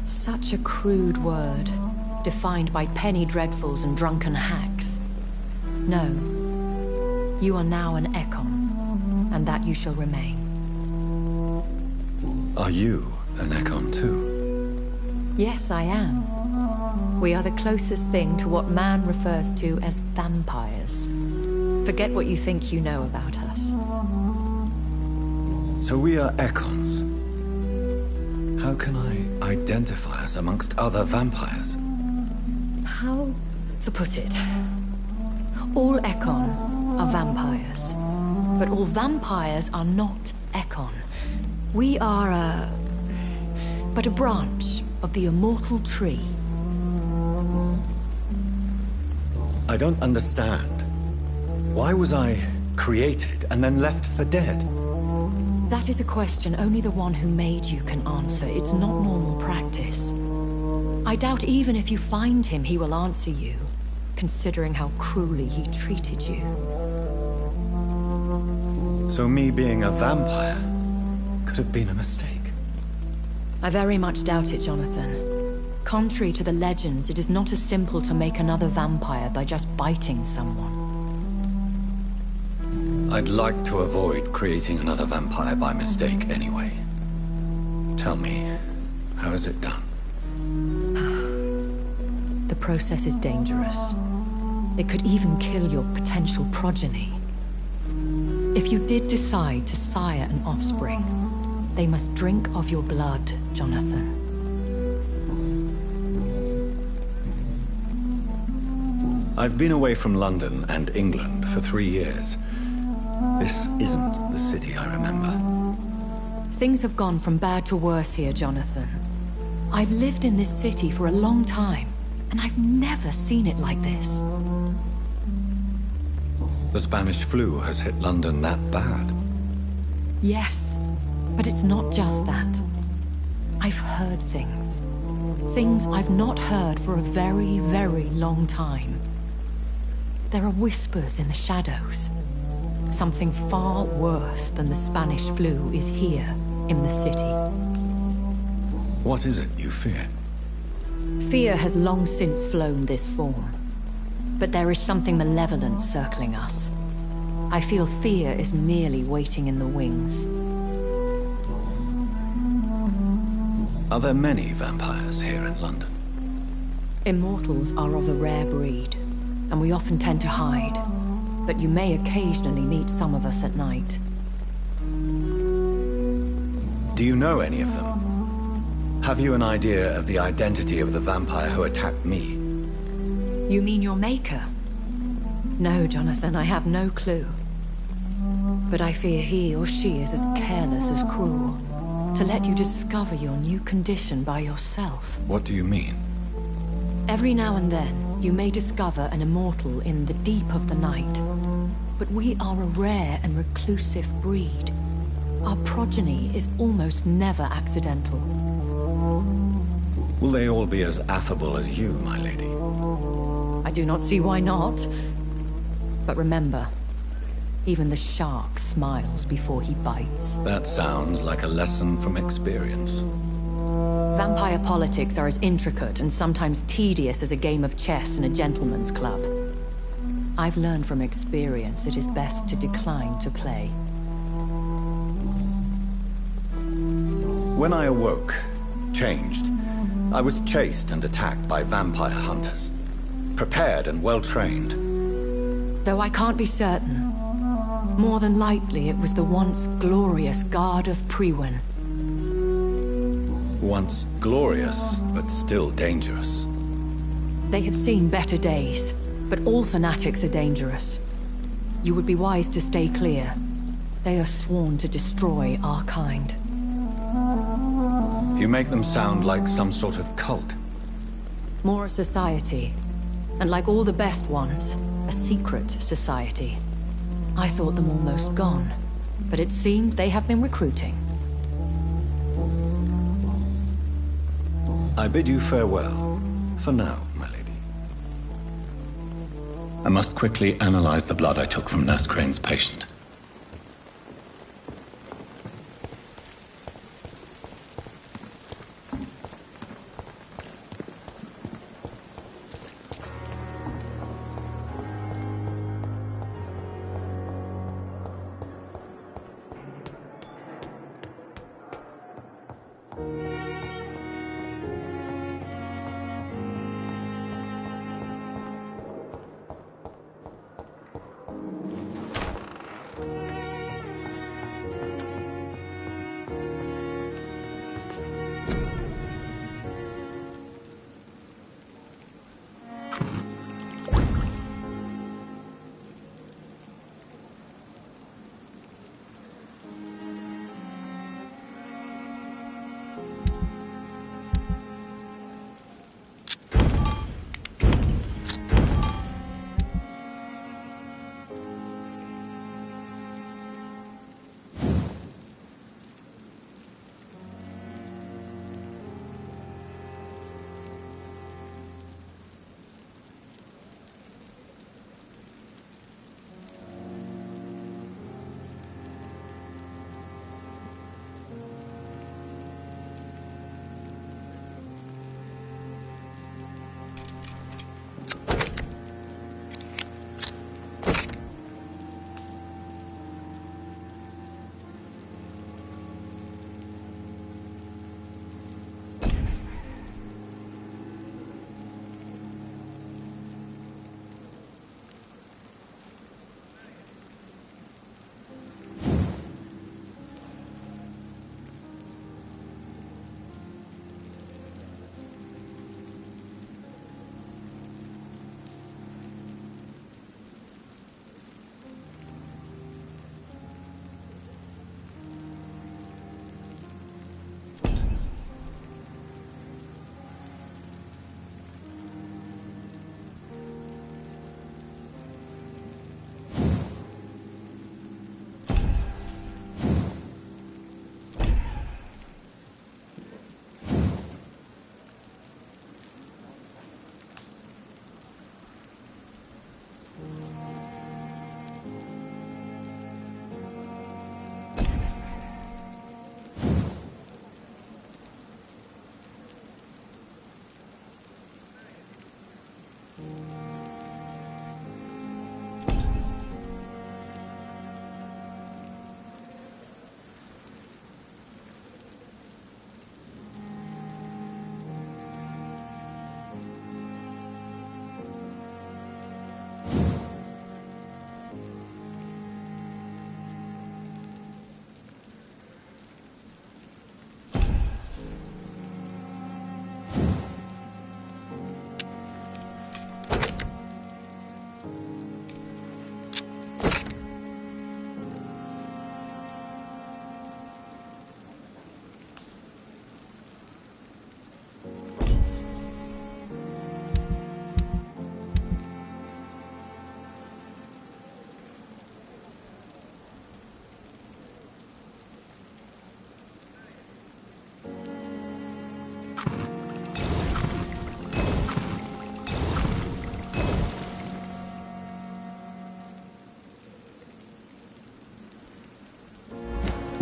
Such a crude word, defined by penny dreadfuls and drunken hacks. No. You are now an Ekon, and that you shall remain. Are you an Ekon too? Yes, I am. We are the closest thing to what man refers to as vampires. Forget what you think you know about us. So we are Ekons. How can I identify us amongst other vampires? How to put it? All Ekon are vampires, but all vampires are not Ekon. We are but a branch of the immortal tree. I don't understand. Why was I created and then left for dead? That is a question only the one who made you can answer. It's not normal practice. I doubt even if you find him, he will answer you, considering how cruelly he treated you. So me being a vampire could have been a mistake. I very much doubt it, Jonathan. Contrary to the legends, it is not as simple to make another vampire by just biting someone. I'd like to avoid creating another vampire by mistake anyway. Tell me, how is it done? The process is dangerous. It could even kill your potential progeny. If you did decide to sire an offspring, they must drink of your blood, Jonathan. I've been away from London and England for 3 years. This isn't the city I remember. Things have gone from bad to worse here, Jonathan. I've lived in this city for a long time, and I've never seen it like this. The Spanish flu has hit London that bad? Yes, but it's not just that. I've heard things. Things I've not heard for a very, very long time. There are whispers in the shadows. Something far worse than the Spanish flu is here in the city. What is it you fear? Fear has long since flown this form. But there is something malevolent circling us. I feel fear is merely waiting in the wings. Are there many vampires here in London? Immortals are of a rare breed, and we often tend to hide. But you may occasionally meet some of us at night. Do you know any of them? Have you an idea of the identity of the vampire who attacked me? You mean your maker? No, Jonathan, I have no clue. But I fear he or she is as careless as cruel, to let you discover your new condition by yourself. What do you mean? Every now and then, you may discover an immortal in the deep of the night. But we are a rare and reclusive breed. Our progeny is almost never accidental. Will they all be as affable as you, my lady? I do not see why not. But remember, even the shark smiles before he bites. That sounds like a lesson from experience. Vampire politics are as intricate and sometimes tedious as a game of chess in a gentleman's club. I've learned from experience it is best to decline to play. When I awoke, changed, I was chased and attacked by vampire hunters. Prepared and well-trained. Though I can't be certain, More than likely, it was the once glorious Guard of Priwen. Once glorious, but still dangerous. They have seen better days, but all fanatics are dangerous. You would be wise to stay clear. They are sworn to destroy our kind. You make them sound like some sort of cult. More a society. And like all the best ones, a secret society. I thought them almost gone, but it seemed they have been recruiting. I bid you farewell, for now, my lady. I must quickly analyze the blood I took from Nurse Crane's patient.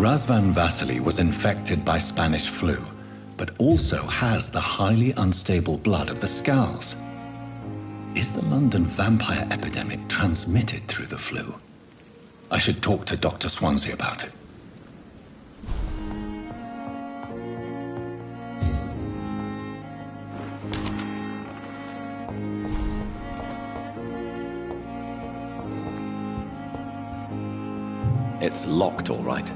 Razvan Vasily was infected by Spanish flu, but also has the highly unstable blood of the Skulls. Is the London vampire epidemic transmitted through the flu? I should talk to Dr. Swansea about it. It's locked, all right.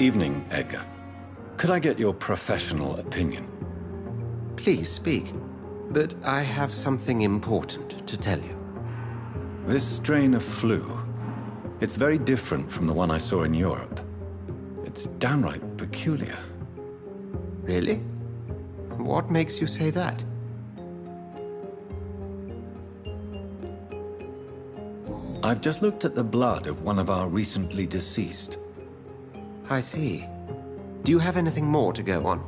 Evening, Edgar. Could I get your professional opinion? Please speak, but I have something important to tell you. This strain of flu, it's very different from the one I saw in Europe. It's downright peculiar. Really? What makes you say that? I've just looked at the blood of one of our recently deceased. I see. Do you have anything more to go on?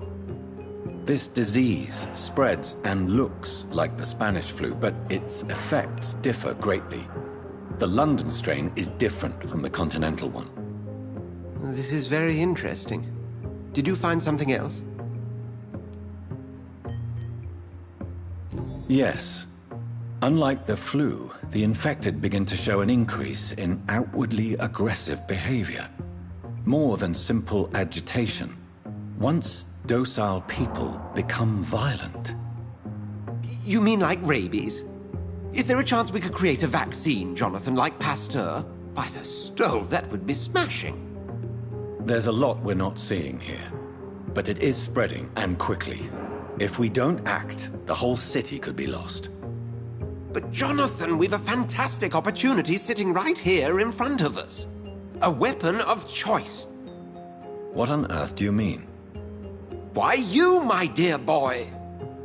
This disease spreads and looks like the Spanish flu, but its effects differ greatly. The London strain is different from the continental one. This is very interesting. Did you find something else? Yes. Unlike the flu, the infected begin to show an increase in outwardly aggressive behavior. More than simple agitation. Once docile people become violent. You mean like rabies? Is there a chance we could create a vaccine, Jonathan, like Pasteur? By the stove, that would be smashing. There's a lot we're not seeing here. But it is spreading, and quickly. If we don't act, the whole city could be lost. But Jonathan, we've a fantastic opportunity sitting right here in front of us. A weapon of choice. What on earth do you mean? Why, you, my dear boy.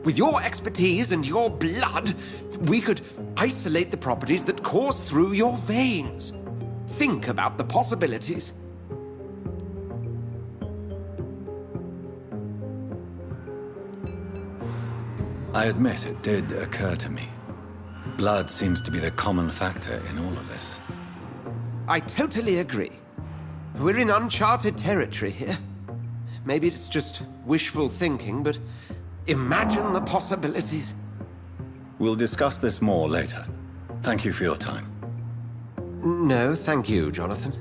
With your expertise and your blood, we could isolate the properties that course through your veins. Think about the possibilities. I admit it did occur to me. Blood seems to be the common factor in all of this. I totally agree. We're in uncharted territory here. Maybe it's just wishful thinking, but imagine the possibilities. We'll discuss this more later. Thank you for your time. No, thank you, Jonathan.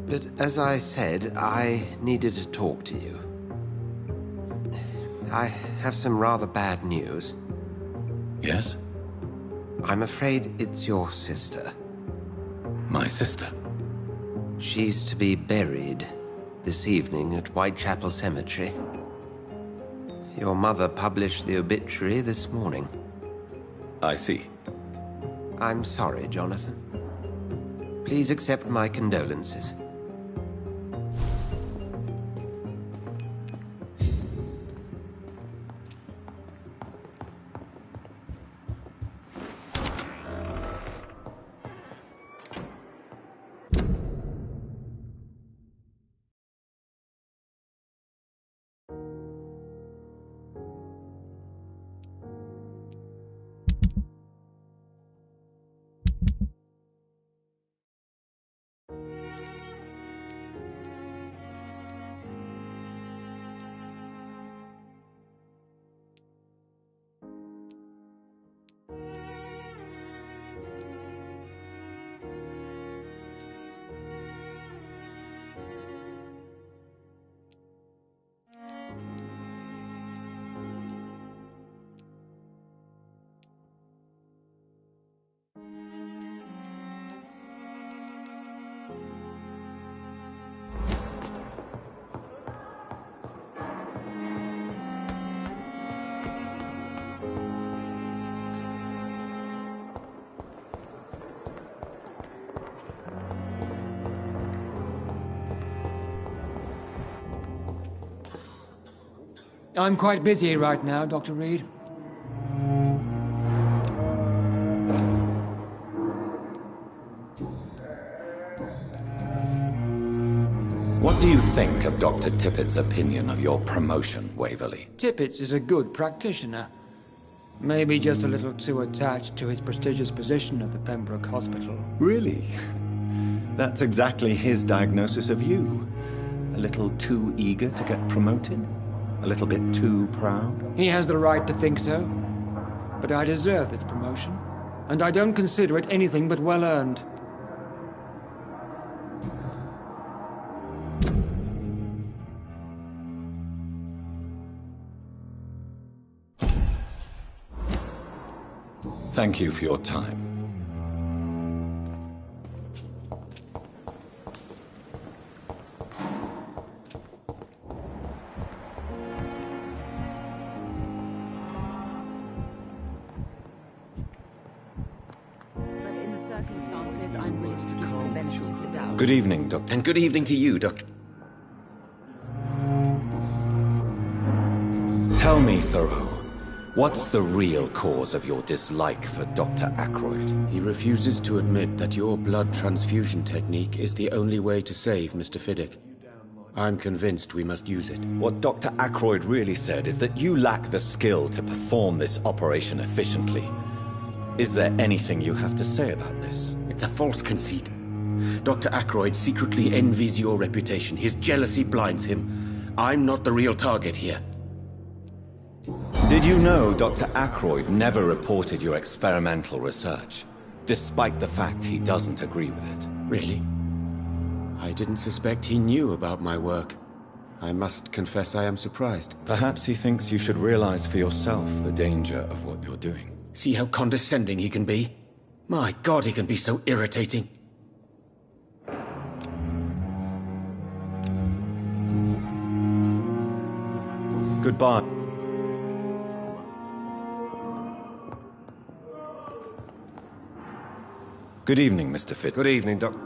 But as I said, I needed to talk to you. I have some rather bad news. Yes? I'm afraid it's your sister. My sister? She's to be buried this evening at Whitechapel Cemetery. Your mother published the obituary this morning. I see. I'm sorry, Jonathan. Please accept my condolences. I'm quite busy right now, Dr. Reed. do you think of Dr. Tippett's opinion of your promotion, Waverley? Tippett is a good practitioner. Maybe just a little too attached to his prestigious position at the Pembroke Hospital. Really? That's exactly his diagnosis of you. A little too eager to get promoted? A little bit too proud? He has the right to think so. But I deserve this promotion, and I don't consider it anything but well-earned. Thank you for your time. I'm willing to give you the benefit of the doubt. Good evening, Doctor. And good evening to you, Doctor. Tell me, Thoreau, what's the real cause of your dislike for Dr. Ackroyd? He refuses to admit that your blood transfusion technique is the only way to save Mr. Fiddick. I'm convinced we must use it. What Dr. Ackroyd really said is that you lack the skill to perform this operation efficiently. Is there anything you have to say about this? It's a false conceit. Dr. Ackroyd secretly envies your reputation. His jealousy blinds him. I'm not the real target here. Did you know Dr. Ackroyd never reported your experimental research, despite the fact he doesn't agree with it? Really? I didn't suspect he knew about my work. I must confess I am surprised. Perhaps he thinks you should realize for yourself the danger of what you're doing. See how condescending he can be? My God, he can be so irritating. Goodbye. Good evening, Mr. Fiddick. Good evening, Doc.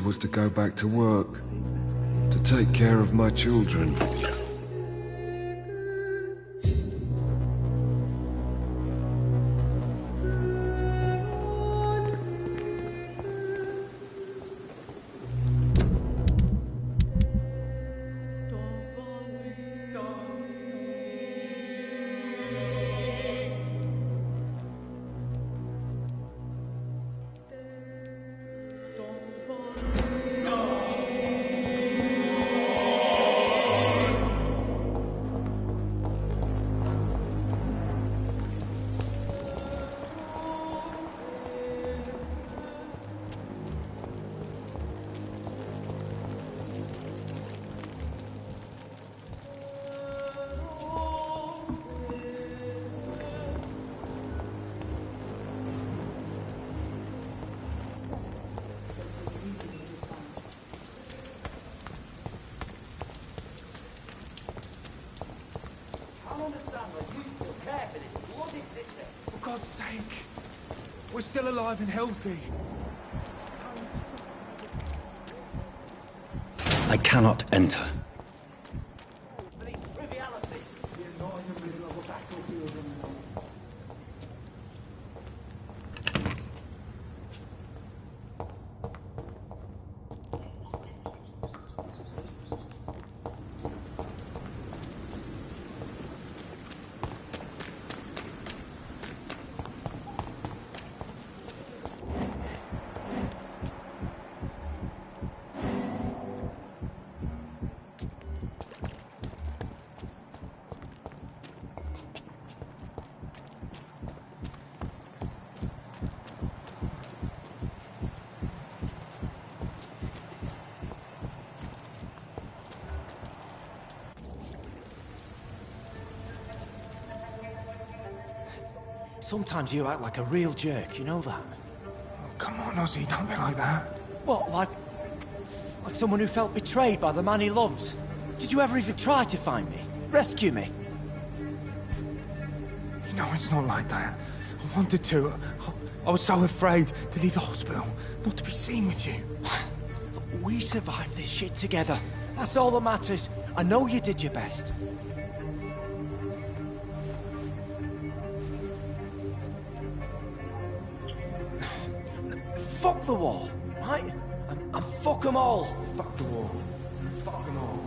Was to go back to work, to take care of my children. For God's sake! We're still alive and healthy. I cannot enter. Sometimes you act like a real jerk, you know that? Oh, come on, Ozzy, don't be like that. What, like someone who felt betrayed by the man he loves? Did you ever even try to find me? Rescue me? You know, it's not like that. I wanted to. I was so afraid to leave the hospital, not to be seen with you. We survived this shit together. That's all that matters. I know you did your best. Fuck the war, right? And fuck them all. Fuck the war. Fuck them all.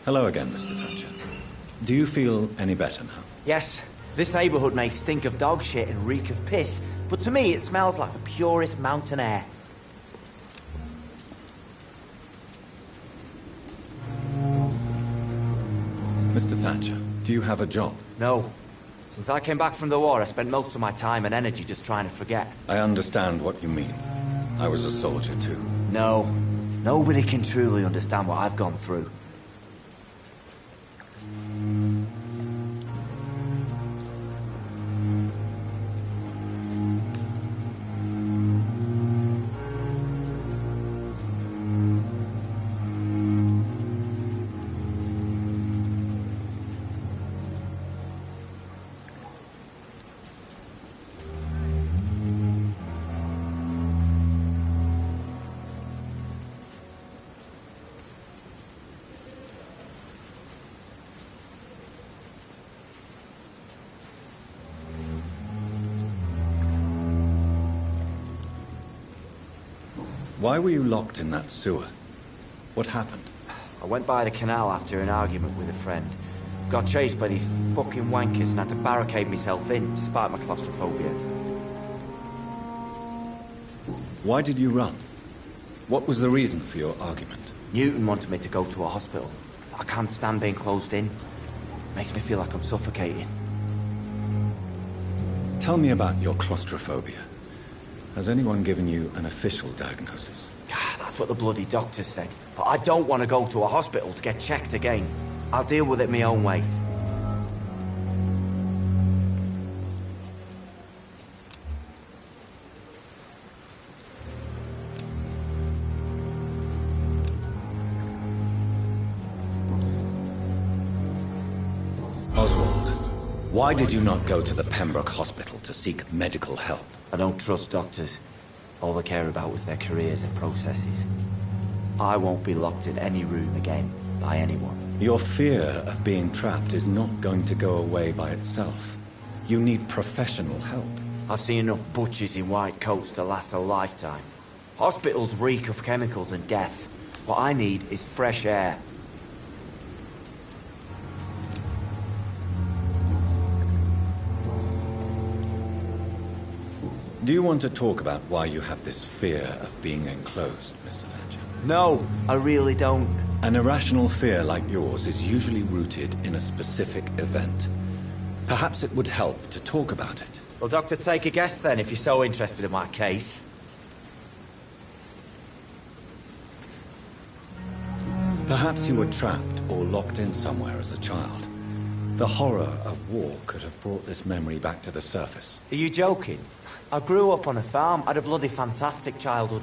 Hello again, Mr. Thatcher. Do you feel any better now? Yes, this neighborhood may stink of dog shit and reek of piss, but to me it smells like the purest mountain air. Mr. Thatcher, do you have a job? No. Since I came back from the war, I spent most of my time and energy just trying to forget. I understand what you mean. I was a soldier too. No. Nobody can truly understand what I've gone through. Why were you locked in that sewer? What happened? I went by the canal after an argument with a friend. Got chased by these fucking wankers and had to barricade myself in, despite my claustrophobia. Why did you run? What was the reason for your argument? Newton wanted me to go to a hospital. I can't stand being closed in. Makes me feel like I'm suffocating. Tell me about your claustrophobia. Has anyone given you an official diagnosis? That's what the bloody doctor said. But I don't want to go to a hospital to get checked again. I'll deal with it my own way. Oswald, why did you not go to the Pembroke Hospital to seek medical help? I don't trust doctors. All they care about was their careers and processes. I won't be locked in any room again by anyone. Your fear of being trapped is not going to go away by itself. You need professional help. I've seen enough butchers in white coats to last a lifetime. Hospitals reek of chemicals and death. What I need is fresh air. Do you want to talk about why you have this fear of being enclosed, Mr. Thatcher? No, I really don't. An irrational fear like yours is usually rooted in a specific event. Perhaps it would help to talk about it. Well, Doctor, take a guess then, if you're so interested in my case. Perhaps you were trapped or locked in somewhere as a child. The horror of war could have brought this memory back to the surface. Are you joking? I grew up on a farm. I had a bloody fantastic childhood.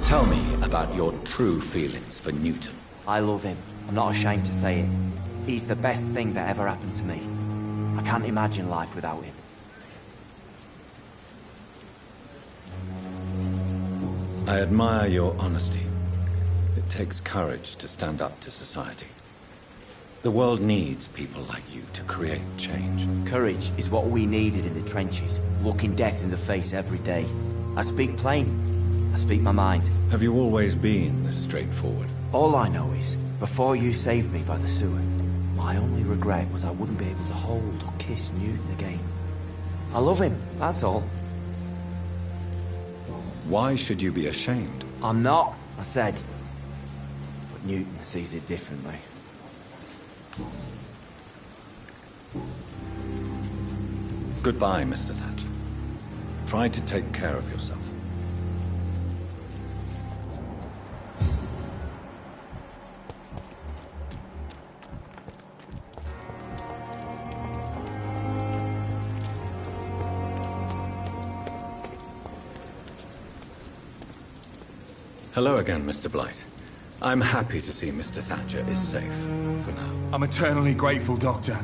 Tell me about your true feelings for Newton. I love him. I'm not ashamed to say it. He's the best thing that ever happened to me. I can't imagine life without him. I admire your honesty. It takes courage to stand up to society. The world needs people like you to create change. Courage is what we needed in the trenches, looking death in the face every day. I speak plain. I speak my mind. Have you always been this straightforward? All I know is, before you saved me by the sewer, my only regret was I wouldn't be able to hold or kiss Newton again. I love him, that's all. Why should you be ashamed? I'm not, I said. But Newton sees it differently. Goodbye, Mr. Thatcher. Try to take care of yourself. Hello again, Mr. Blight. I'm happy to see Mr. Thatcher is safe, for now. I'm eternally grateful, Doctor.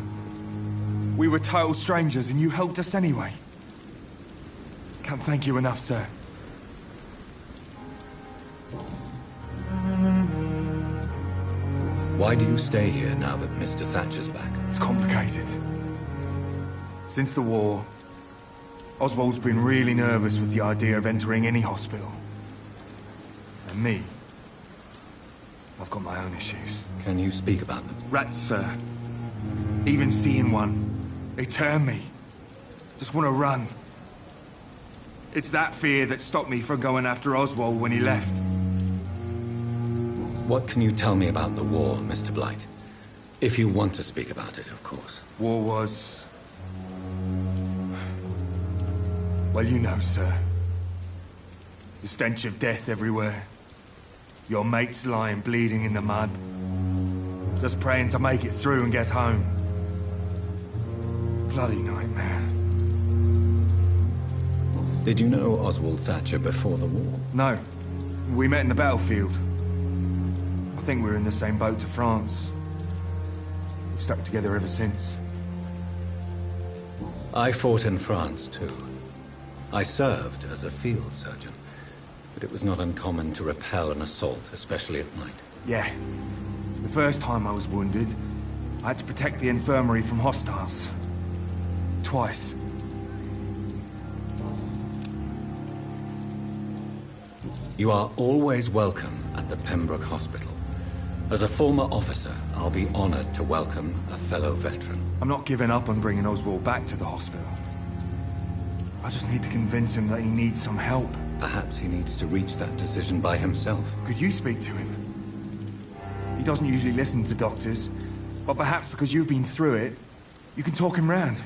We were total strangers and you helped us anyway. Can't thank you enough, sir. Why do you stay here now that Mr. Thatcher's back? It's complicated. Since the war, Oswald's been really nervous with the idea of entering any hospital. And me, I've got my own issues. Can you speak about them? Rats, sir. Even seeing one, they turn me. Just want to run. It's that fear that stopped me from going after Oswald when he left. What can you tell me about the war, Mr. Blight? If you want to speak about it, of course. War was... well, you know, sir. The stench of death everywhere. Your mates lying bleeding in the mud. Just praying to make it through and get home. Bloody nightmare. Did you know Oswald Thatcher before the war? No. We met in the battlefield. I think we were in the same boat to France. We've stuck together ever since. I fought in France, too. I served as a field surgeon, but it was not uncommon to repel an assault, especially at night. Yeah. The first time I was wounded, I had to protect the infirmary from hostiles. Twice. You are always welcome at the Pembroke Hospital. As a former officer, I'll be honored to welcome a fellow veteran. I'm not giving up on bringing Oswald back to the hospital. I just need to convince him that he needs some help. Perhaps he needs to reach that decision by himself. Could you speak to him? He doesn't usually listen to doctors, but perhaps because you've been through it, you can talk him round.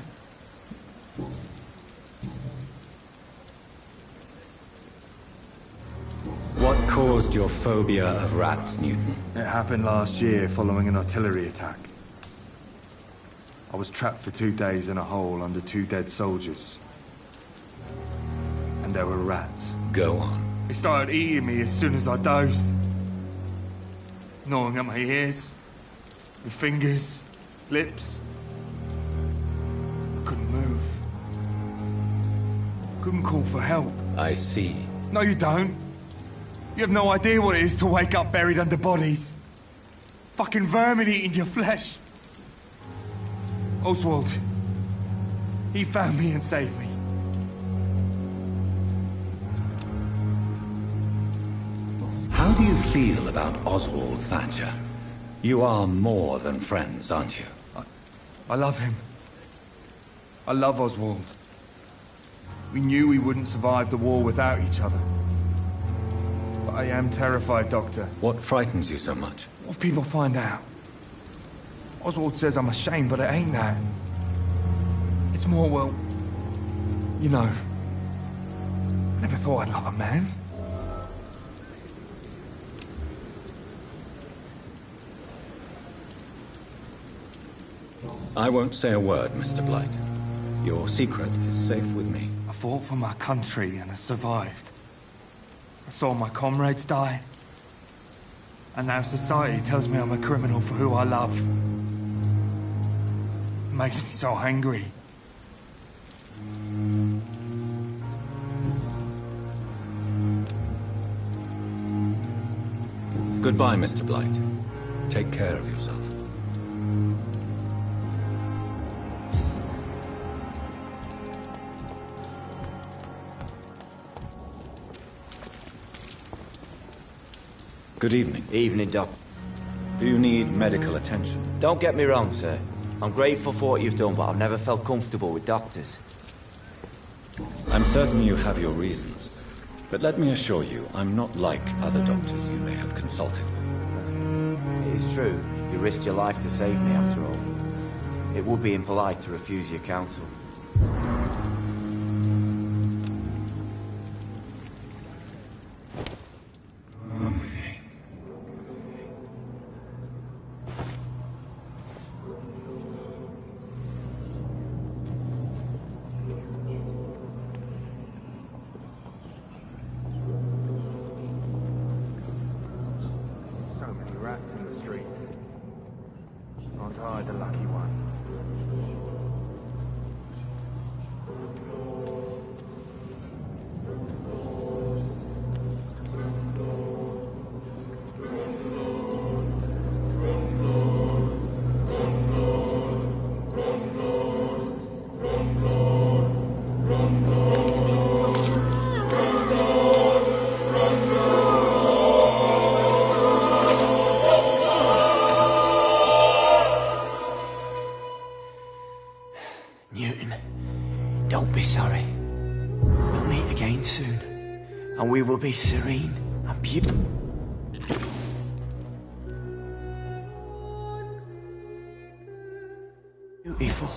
What caused your phobia of rats, Newton? It happened last year following an artillery attack. I was trapped for 2 days in a hole under 2 dead soldiers. And there were rats. Go on. They started eating me as soon as I dozed. Gnawing at my ears, with fingers, lips. I couldn't move. Couldn't call for help. I see. No, you don't. You have no idea what it is to wake up buried under bodies. Fucking vermin eating your flesh. Oswald. He found me and saved me. How do you feel about Oswald Thatcher? You are more than friends, aren't you? I love him. I love Oswald. We knew we wouldn't survive the war without each other. But I am terrified, Doctor. What frightens you so much? What if people find out? Oswald says I'm ashamed, but it ain't that. It's more, well, you know, I never thought I'd love a man. I won't say a word, Mr. Blight. Your secret is safe with me. I fought for my country and I survived. I saw my comrades die. And now society tells me I'm a criminal for who I love. It makes me so angry. Goodbye, Mr. Blight. Take care of yourself. Good evening. Evening, Doc. Do you need medical attention? Don't get me wrong, sir. I'm grateful for what you've done, but I've never felt comfortable with doctors. I'm certain you have your reasons. But let me assure you, I'm not like other doctors you may have consulted with. It is true. You risked your life to save me, after all. It would be impolite to refuse your counsel. Newton, don't be sorry. We'll meet again soon, and we will be serene and beautiful. Beautiful.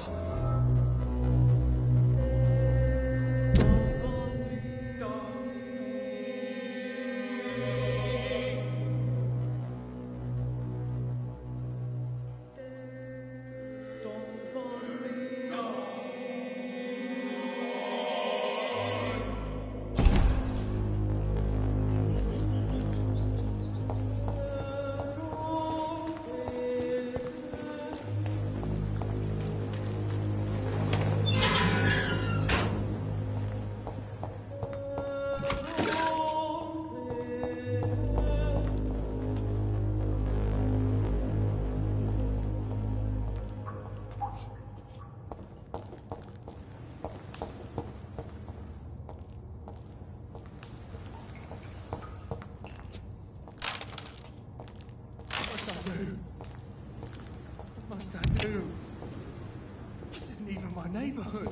What must I do? This isn't even my neighborhood.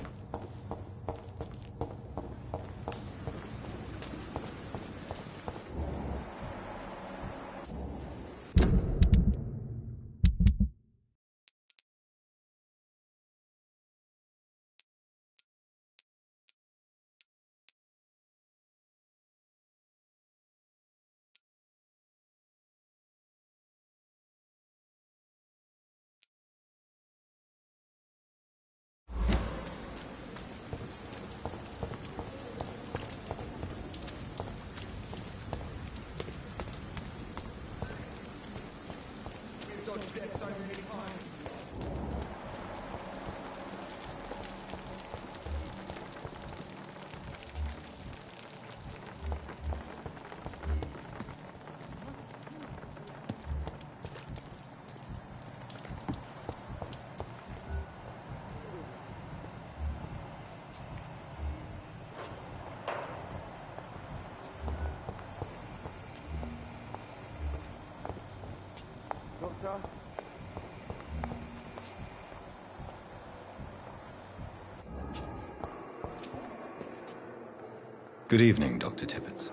Good evening, Dr. Tippett.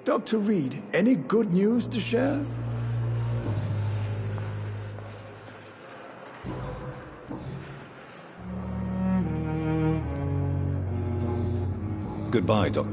Dr. Reed, any good news to share? Goodbye, Doc.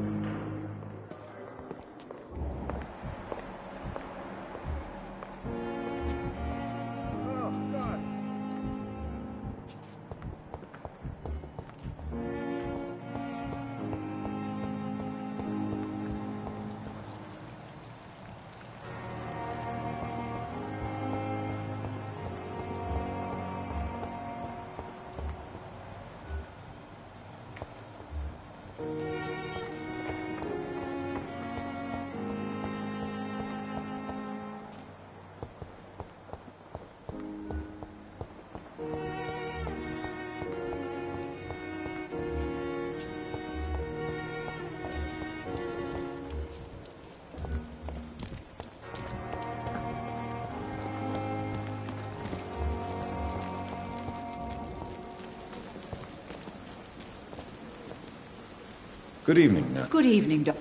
Good evening, nurse. Good evening, Doc.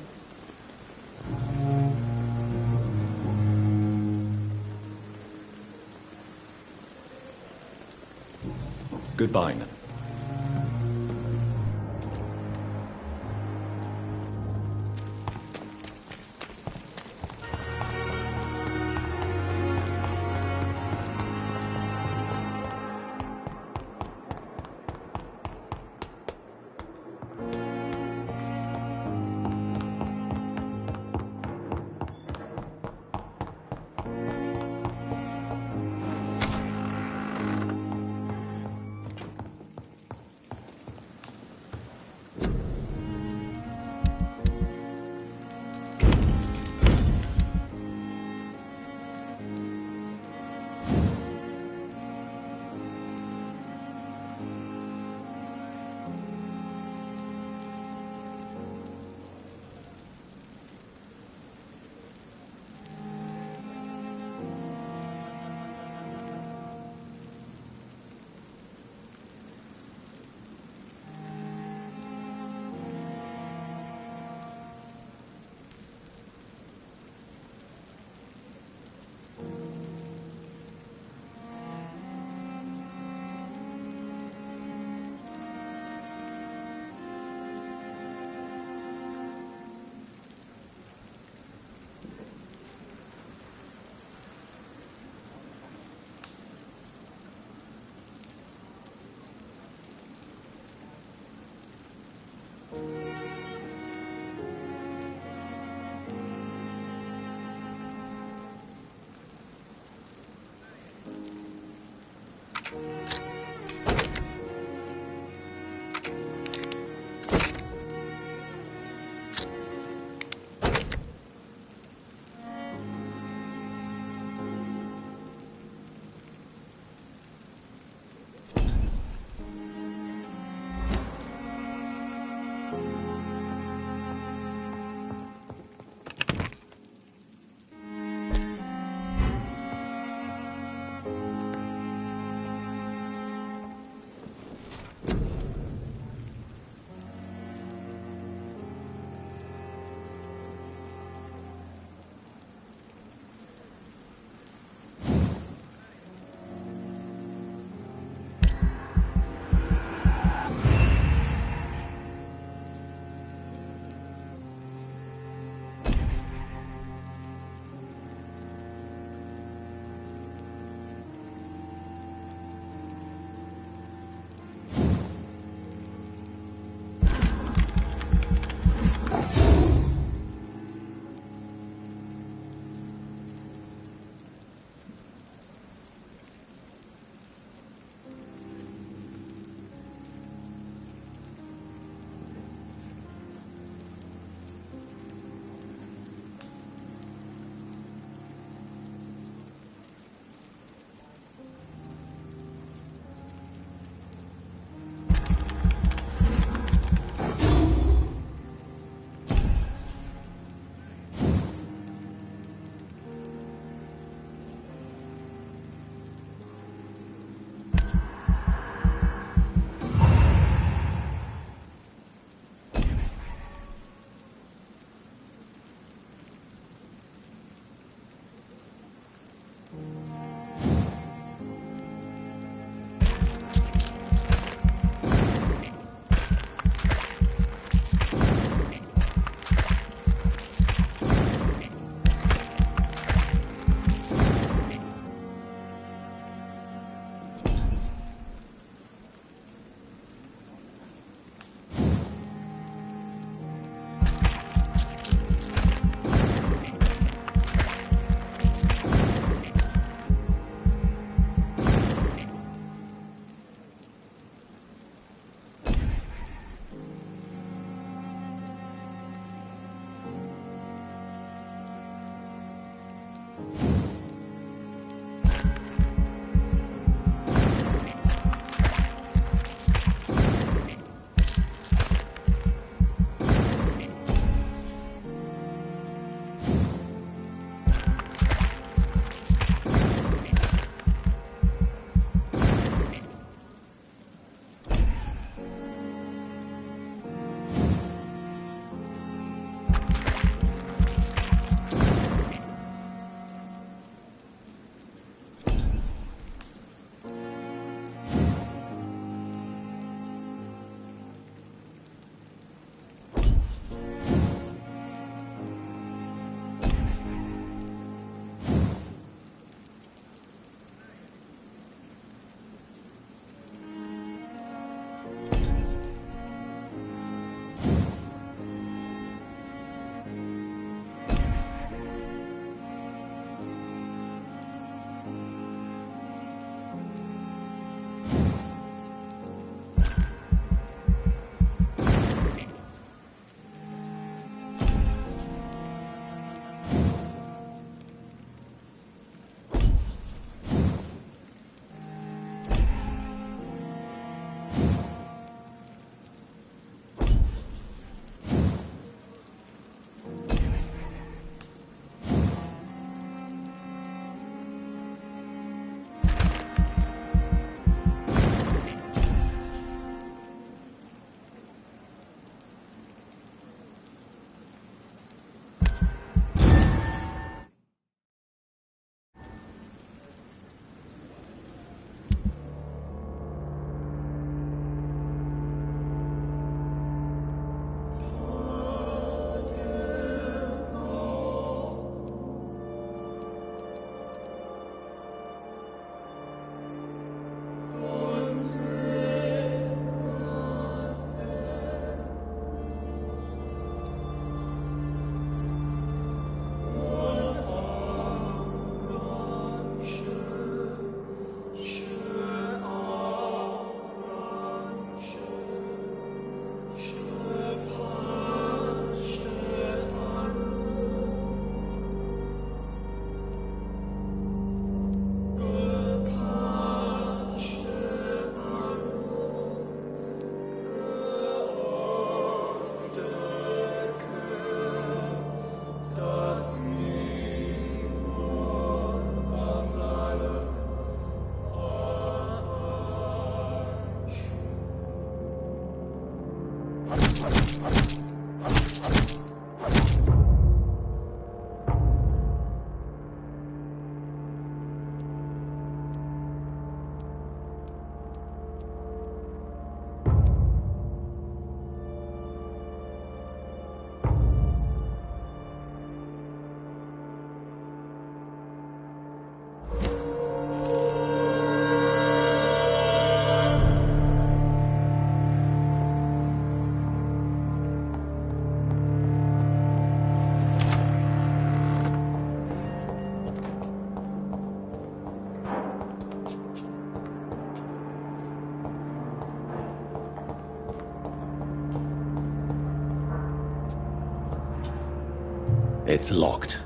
Goodbye now. It's locked.